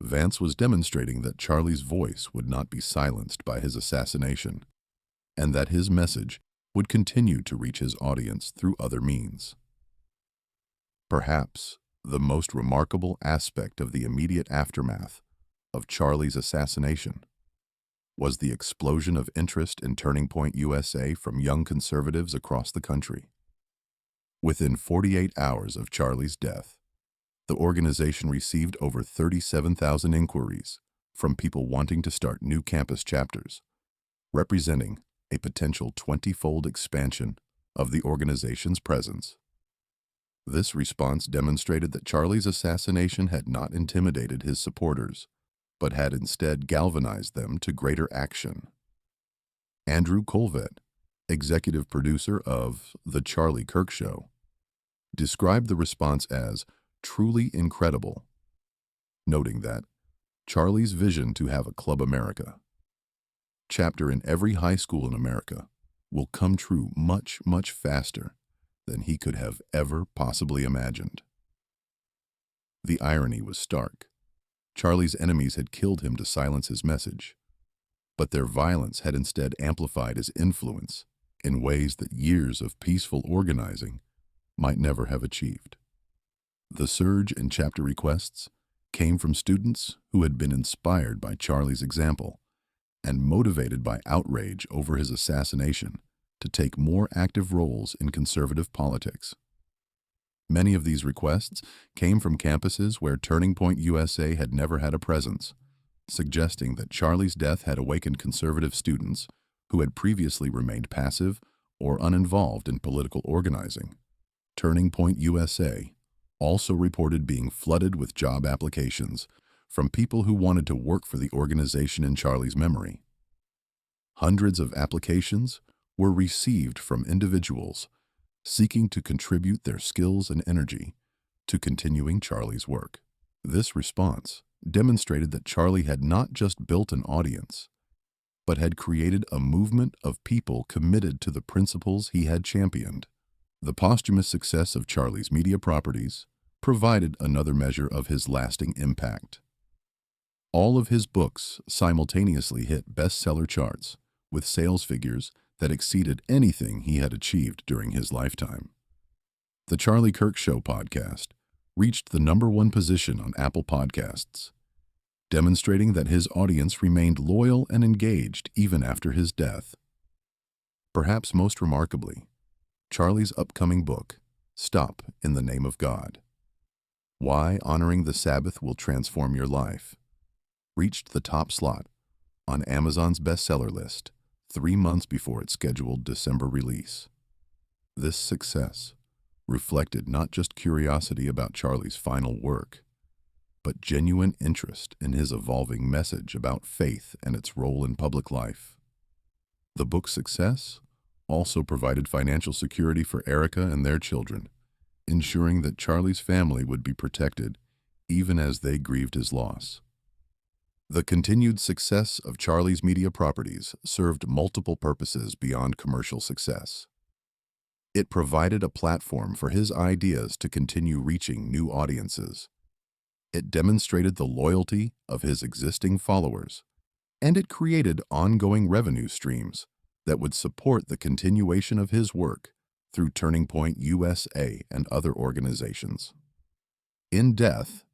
Vance was demonstrating that Charlie's voice would not be silenced by his assassination, and that his message would continue to reach his audience through other means. Perhaps the most remarkable aspect of the immediate aftermath of Charlie's assassination was the explosion of interest in Turning Point USA from young conservatives across the country. Within 48 hours of Charlie's death, the organization received over 37,000 inquiries from people wanting to start new campus chapters, representing a potential 20-fold expansion of the organization's presence. This response demonstrated that Charlie's assassination had not intimidated his supporters, but had instead galvanized them to greater action. Andrew Colvett, executive producer of The Charlie Kirk Show, described the response as truly incredible, noting that Charlie's vision to have a Club America chapter in every high school in America will come true much, much faster than he could have ever possibly imagined. The irony was stark. Charlie's enemies had killed him to silence his message, but their violence had instead amplified his influence in ways that years of peaceful organizing might never have achieved. The surge in chapter requests came from students who had been inspired by Charlie's example and motivated by outrage over his assassination to take more active roles in conservative politics. Many of these requests came from campuses where Turning Point USA had never had a presence, suggesting that Charlie's death had awakened conservative students who had previously remained passive or uninvolved in political organizing. Turning Point USA also reported being flooded with job applications from people who wanted to work for the organization in Charlie's memory. Hundreds of applications were received from individuals seeking to contribute their skills and energy to continuing Charlie's work. This response demonstrated that Charlie had not just built an audience, but had created a movement of people committed to the principles he had championed. The posthumous success of Charlie's media properties provided another measure of his lasting impact. All of his books simultaneously hit bestseller charts with sales figures that exceeded anything he had achieved during his lifetime. The Charlie Kirk Show podcast reached the #1 position on Apple Podcasts, demonstrating that his audience remained loyal and engaged even after his death. Perhaps most remarkably, Charlie's upcoming book, Stop in the Name of God: Why Honoring the Sabbath Will Transform Your Life, reached the top slot on Amazon's bestseller list 3 months before its scheduled December release. This success reflected not just curiosity about Charlie's final work, but genuine interest in his evolving message about faith and its role in public life. The book's success also provided financial security for Erica and their children, ensuring that Charlie's family would be protected even as they grieved his loss. The continued success of Charlie's media properties served multiple purposes beyond commercial success. It provided a platform for his ideas to continue reaching new audiences. It demonstrated the loyalty of his existing followers, and it created ongoing revenue streams that would support the continuation of his work through Turning Point USA and other organizations. In death,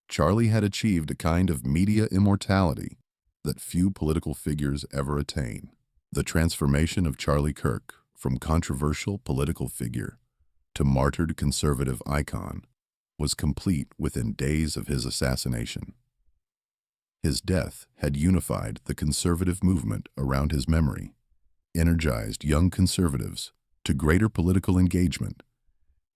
Charlie had achieved a kind of media immortality that few political figures ever attain. The transformation of Charlie Kirk from controversial political figure to martyred conservative icon was complete within days of his assassination. His death had unified the conservative movement around his memory, energized young conservatives to greater political engagement,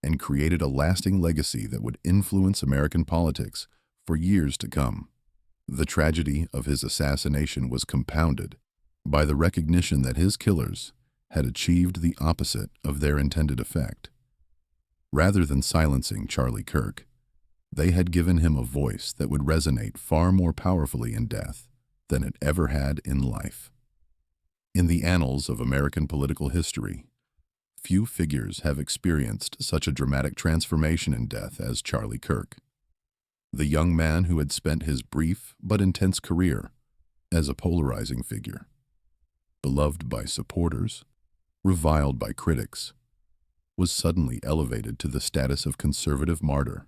and created a lasting legacy that would influence American politics for years to come. The tragedy of his assassination was compounded by the recognition that his killers had achieved the opposite of their intended effect. Rather than silencing Charlie Kirk, They had given him a voice that would resonate far more powerfully in death than it ever had in life. In the annals of American political history, few figures have experienced such a dramatic transformation in death as Charlie Kirk, the young man who had spent his brief but intense career as a polarizing figure, beloved by supporters, reviled by critics, was suddenly elevated to the status of conservative martyr,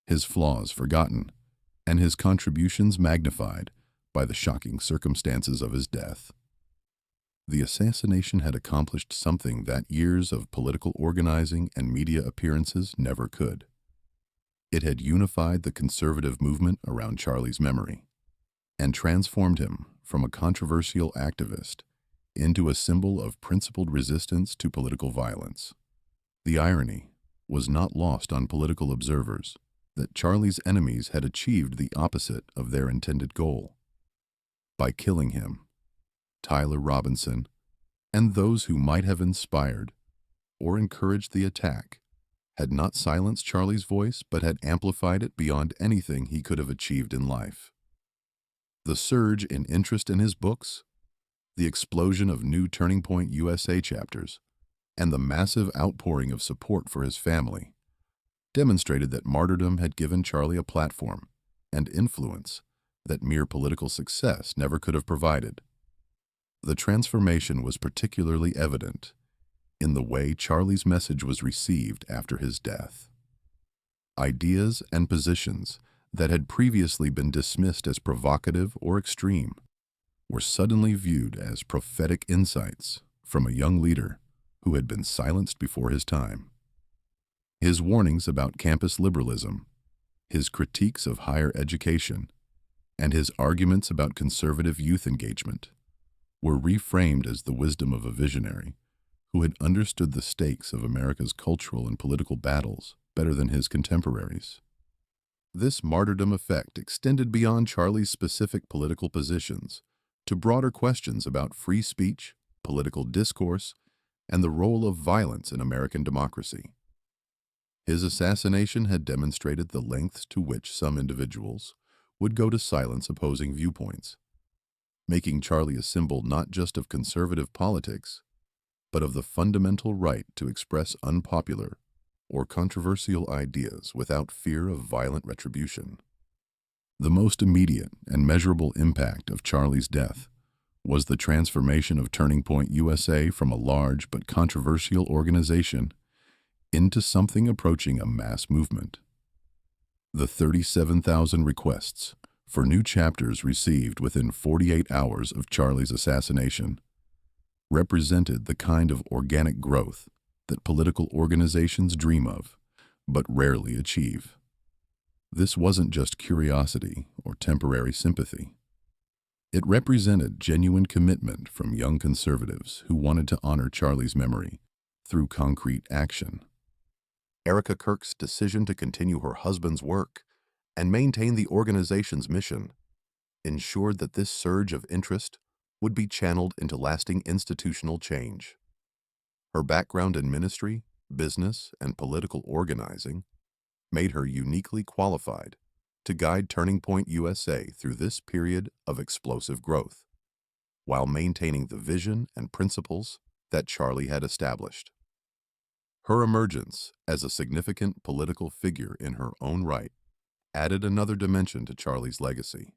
his flaws forgotten, and his contributions magnified by the shocking circumstances of his death. The assassination had accomplished something that years of political organizing and media appearances never could. It had unified the conservative movement around Charlie's memory and transformed him from a controversial activist into a symbol of principled resistance to political violence. The irony was not lost on political observers that Charlie's enemies had achieved the opposite of their intended goal. By killing him, Tyler Robinson, and those who might have inspired or encouraged the attack had not silenced Charlie's voice but had amplified it beyond anything he could have achieved in life. The surge in interest in his books, the explosion of new Turning Point USA chapters, and the massive outpouring of support for his family demonstrated that martyrdom had given Charlie a platform and influence that mere political success never could have provided. The transformation was particularly evident in the way Charlie's message was received after his death. Ideas and positions that had previously been dismissed as provocative or extreme were suddenly viewed as prophetic insights from a young leader who had been silenced before his time. His warnings about campus liberalism, his critiques of higher education, and his arguments about conservative youth engagement were reframed as the wisdom of a visionary who had understood the stakes of America's cultural and political battles better than his contemporaries. This martyrdom effect extended beyond Charlie's specific political positions to broader questions about free speech, political discourse, and the role of violence in American democracy. His assassination had demonstrated the lengths to which some individuals would go to silence opposing viewpoints, making Charlie a symbol not just of conservative politics, but of the fundamental right to express unpopular or controversial ideas without fear of violent retribution. The most immediate and measurable impact of Charlie's death was the transformation of Turning Point USA from a large but controversial organization into something approaching a mass movement. The 37,000 requests for new chapters received within 48 hours of Charlie's assassination represented the kind of organic growth that political organizations dream of, but rarely achieve. This wasn't just curiosity or temporary sympathy. It represented genuine commitment from young conservatives who wanted to honor Charlie's memory through concrete action. Erica Kirk's decision to continue her husband's work and maintain the organization's mission ensured that this surge of interest would be channeled into lasting institutional change. Her background in ministry, business, and political organizing made her uniquely qualified to guide Turning Point USA through this period of explosive growth, while maintaining the vision and principles that Charlie had established. Her emergence as a significant political figure in her own right added another dimension to Charlie's legacy.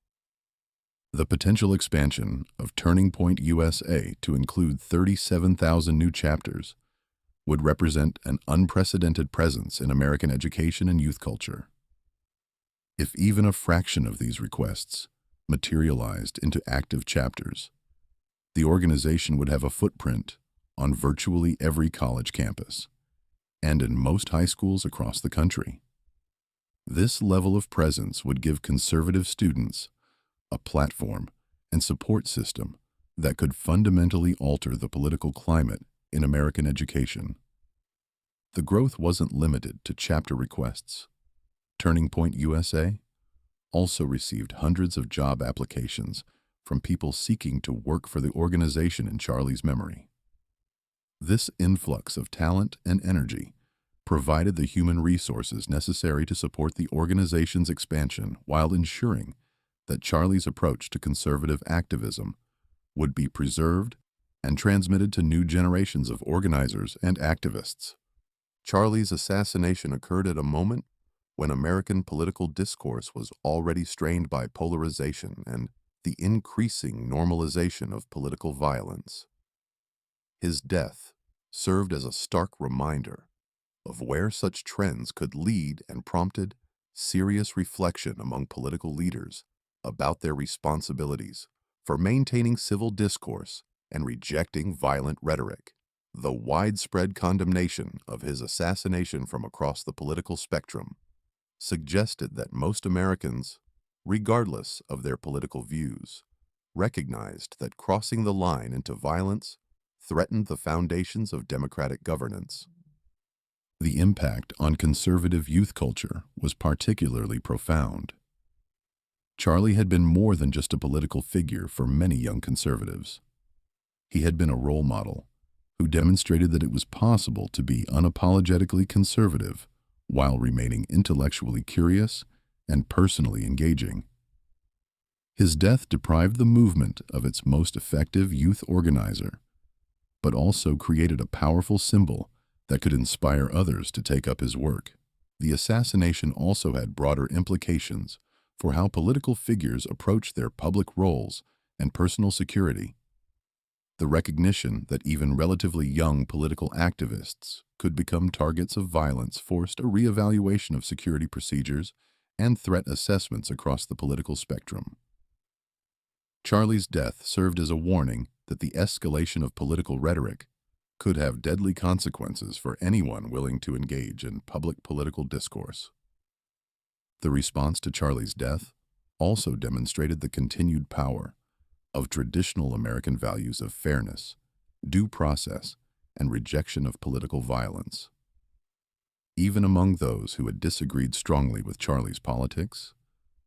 The potential expansion of Turning Point USA to include 37,000 new chapters would represent an unprecedented presence in American education and youth culture. If even a fraction of these requests materialized into active chapters, the organization would have a footprint on virtually every college campus and in most high schools across the country. This level of presence would give conservative students a platform and support system that could fundamentally alter the political climate in American education. The growth wasn't limited to chapter requests. Turning Point USA also received hundreds of job applications from people seeking to work for the organization in Charlie's memory. This influx of talent and energy provided the human resources necessary to support the organization's expansion while ensuring that Charlie's approach to conservative activism would be preserved and transmitted to new generations of organizers and activists. Charlie's assassination occurred at a moment when American political discourse was already strained by polarization and the increasing normalization of political violence. His death served as a stark reminder of where such trends could lead and prompted serious reflection among political leaders about their responsibilities for maintaining civil discourse and rejecting violent rhetoric. The widespread condemnation of his assassination from across the political spectrum suggested that most Americans, regardless of their political views, recognized that crossing the line into violence threatened the foundations of democratic governance. The impact on conservative youth culture was particularly profound. Charlie had been more than just a political figure for many young conservatives. He had been a role model who demonstrated that it was possible to be unapologetically conservative while remaining intellectually curious and personally engaging. His death deprived the movement of its most effective youth organizer, but also created a powerful symbol that could inspire others to take up his work. The assassination also had broader implications for how political figures approach their public roles and personal security. The recognition that even relatively young political activists could become targets of violence forced a reevaluation of security procedures and threat assessments across the political spectrum. Charlie's death served as a warning that the escalation of political rhetoric could have deadly consequences for anyone willing to engage in public political discourse. The response to Charlie's death also demonstrated the continued power of traditional American values of fairness, due process, and rejection of political violence. Even among those who had disagreed strongly with Charlie's politics,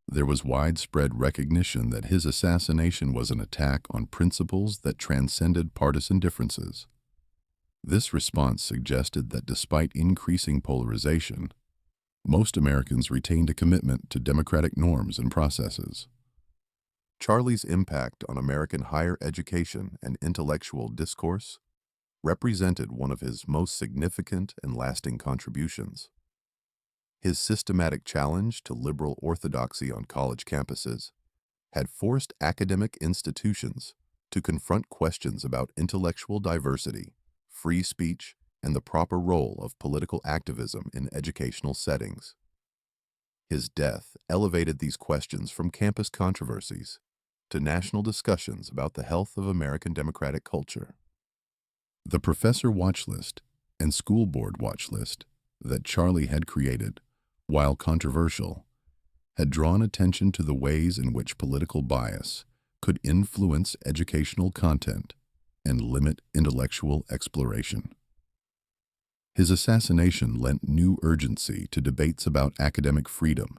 there was widespread recognition that his assassination was an attack on principles that transcended partisan differences. This response suggested that despite increasing polarization, most Americans retained a commitment to democratic norms and processes. Charlie's impact on American higher education and intellectual discourse represented one of his most significant and lasting contributions. His systematic challenge to liberal orthodoxy on college campuses had forced academic institutions to confront questions about intellectual diversity, free speech, and the proper role of political activism in educational settings. His death elevated these questions from campus controversies to national discussions about the health of American democratic culture. The professor watch list and school board watch list that Charlie had created, while controversial, had drawn attention to the ways in which political bias could influence educational content and limit intellectual exploration. His assassination lent new urgency to debates about academic freedom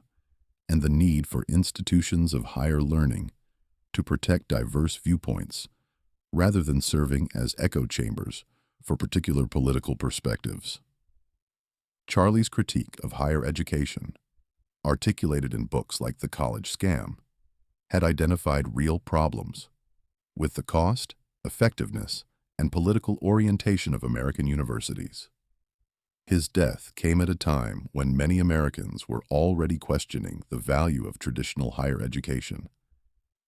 and the need for institutions of higher learning to protect diverse viewpoints rather than serving as echo chambers for particular political perspectives. Charlie's critique of higher education, articulated in books like The College Scam, had identified real problems with the cost, effectiveness, and political orientation of American universities. His death came at a time when many Americans were already questioning the value of traditional higher education,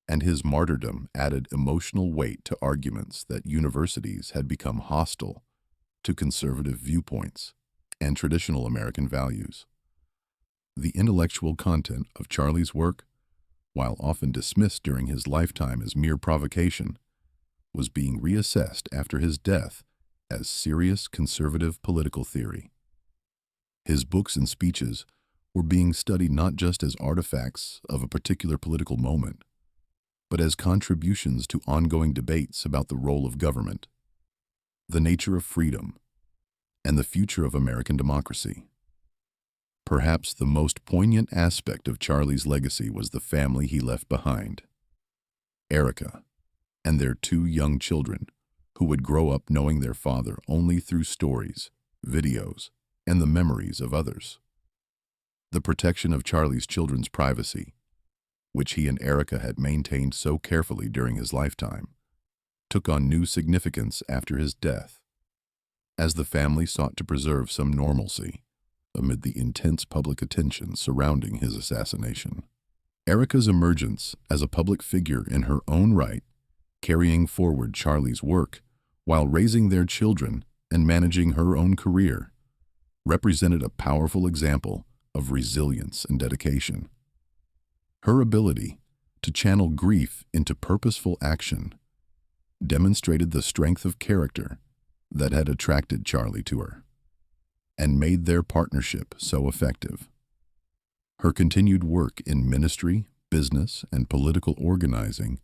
and his martyrdom added emotional weight to arguments that universities had become hostile to conservative viewpoints and traditional American values. The intellectual content of Charlie's work, while often dismissed during his lifetime as mere provocation, was being reassessed after his death as serious conservative political theory. His books and speeches were being studied not just as artifacts of a particular political moment, but as contributions to ongoing debates about the role of government, the nature of freedom, and the future of American democracy. Perhaps the most poignant aspect of Charlie's legacy was the family he left behind. Erica and their 2 young children, who would grow up knowing their father only through stories, videos, and the memories of others. The protection of Charlie's children's privacy, which he and Erica had maintained so carefully during his lifetime, took on new significance after his death, as the family sought to preserve some normalcy amid the intense public attention surrounding his assassination. Erica's emergence as a public figure in her own right, carrying forward Charlie's work while raising their children and managing her own career, represented a powerful example of resilience and dedication. Her ability to channel grief into purposeful action demonstrated the strength of character that had attracted Charlie to her and made their partnership so effective. Her continued work in ministry, business, and political organizing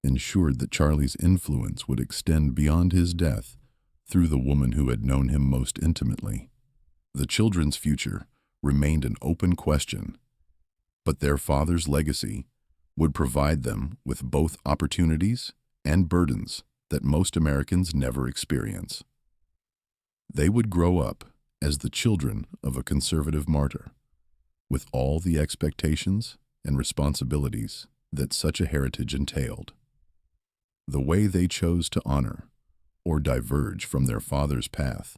ensured that Charlie's influence would extend beyond his death through the woman who had known him most intimately. The children's future remained an open question, but their father's legacy would provide them with both opportunities and burdens that most Americans never experience. They would grow up as the children of a conservative martyr, with all the expectations and responsibilities that such a heritage entailed. The way they chose to honor or diverge from their father's path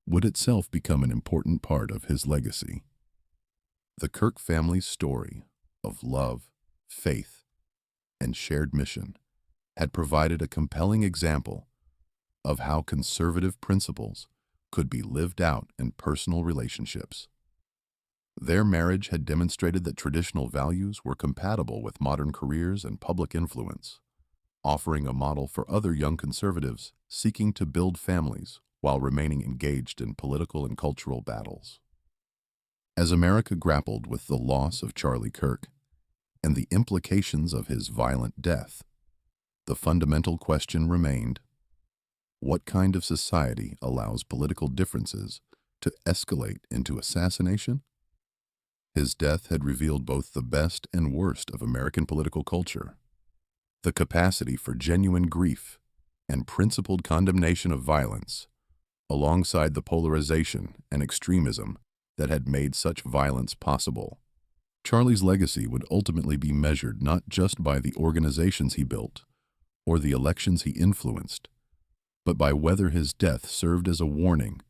would itself become an important part of his legacy. The Kirk family's story of love, faith, and shared mission had provided a compelling example of how conservative principles could be lived out in personal relationships. Their marriage had demonstrated that traditional values were compatible with modern careers and public influence, offering a model for other young conservatives seeking to build families while remaining engaged in political and cultural battles. As America grappled with the loss of Charlie Kirk and the implications of his violent death, the fundamental question remained: what kind of society allows political differences to escalate into assassination? His death had revealed both the best and worst of American political culture, the capacity for genuine grief and principled condemnation of violence, alongside the polarization and extremism that had made such violence possible. Charlie's legacy would ultimately be measured not just by the organizations he built or the elections he influenced, but by whether his death served as a warning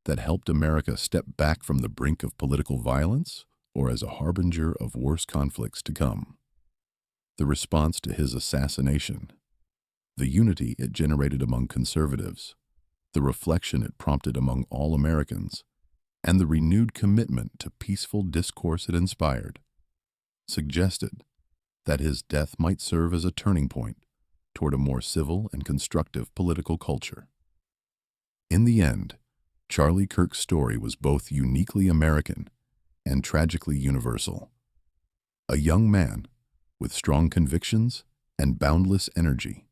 that helped America step back from the brink of political violence or as a harbinger of worse conflicts to come. The response to his assassination, the unity it generated among conservatives, the reflection it prompted among all Americans, and the renewed commitment to peaceful discourse it inspired, suggested that his death might serve as a turning point toward a more civil and constructive political culture. In the end, Charlie Kirk's story was both uniquely American and tragically universal. A young man with strong convictions and boundless energy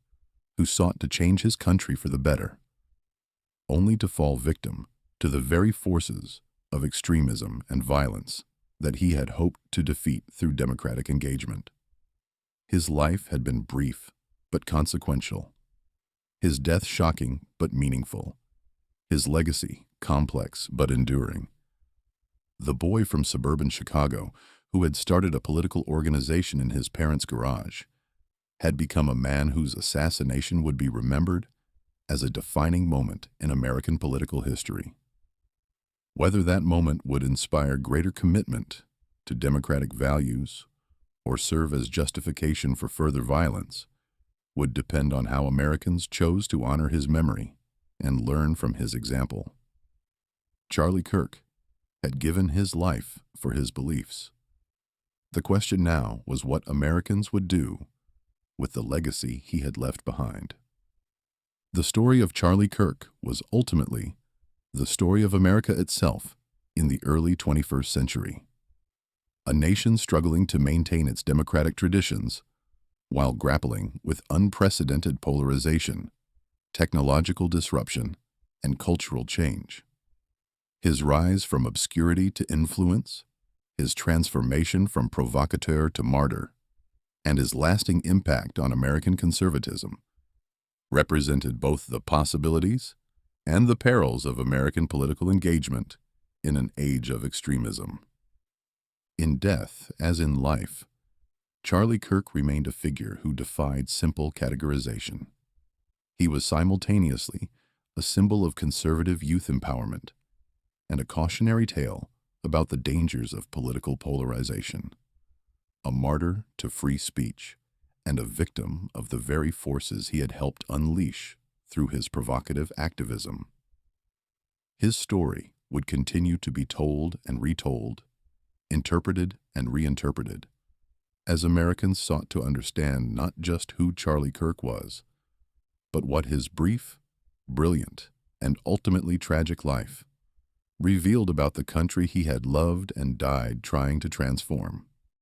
who sought to change his country for the better, only to fall victim to the very forces of extremism and violence that he had hoped to defeat through democratic engagement. His life had been brief but consequential, his death shocking but meaningful, his legacy complex but enduring. The boy from suburban Chicago, who had started a political organization in his parents' garage, had become a man whose assassination would be remembered as a defining moment in American political history. Whether that moment would inspire greater commitment to democratic values or serve as justification for further violence would depend on how Americans chose to honor his memory and learn from his example. Charlie Kirk had given his life for his beliefs. The question now was what Americans would do with the legacy he had left behind. The story of Charlie Kirk was ultimately the story of America itself in the early 21st century. A nation struggling to maintain its democratic traditions while grappling with unprecedented polarization, technological disruption, and cultural change. His rise from obscurity to influence, his transformation from provocateur to martyr, and his lasting impact on American conservatism represented both the possibilities and the perils of American political engagement in an age of extremism. In death, as in life, Charlie Kirk remained a figure who defied simple categorization. He was simultaneously a symbol of conservative youth empowerment and a cautionary tale about the dangers of political polarization, a martyr to free speech and a victim of the very forces he had helped unleash through his provocative activism. His story would continue to be told and retold, interpreted and reinterpreted, as Americans sought to understand not just who Charlie Kirk was, but what his brief, brilliant, and ultimately tragic life revealed about the country he had loved and died trying to transform.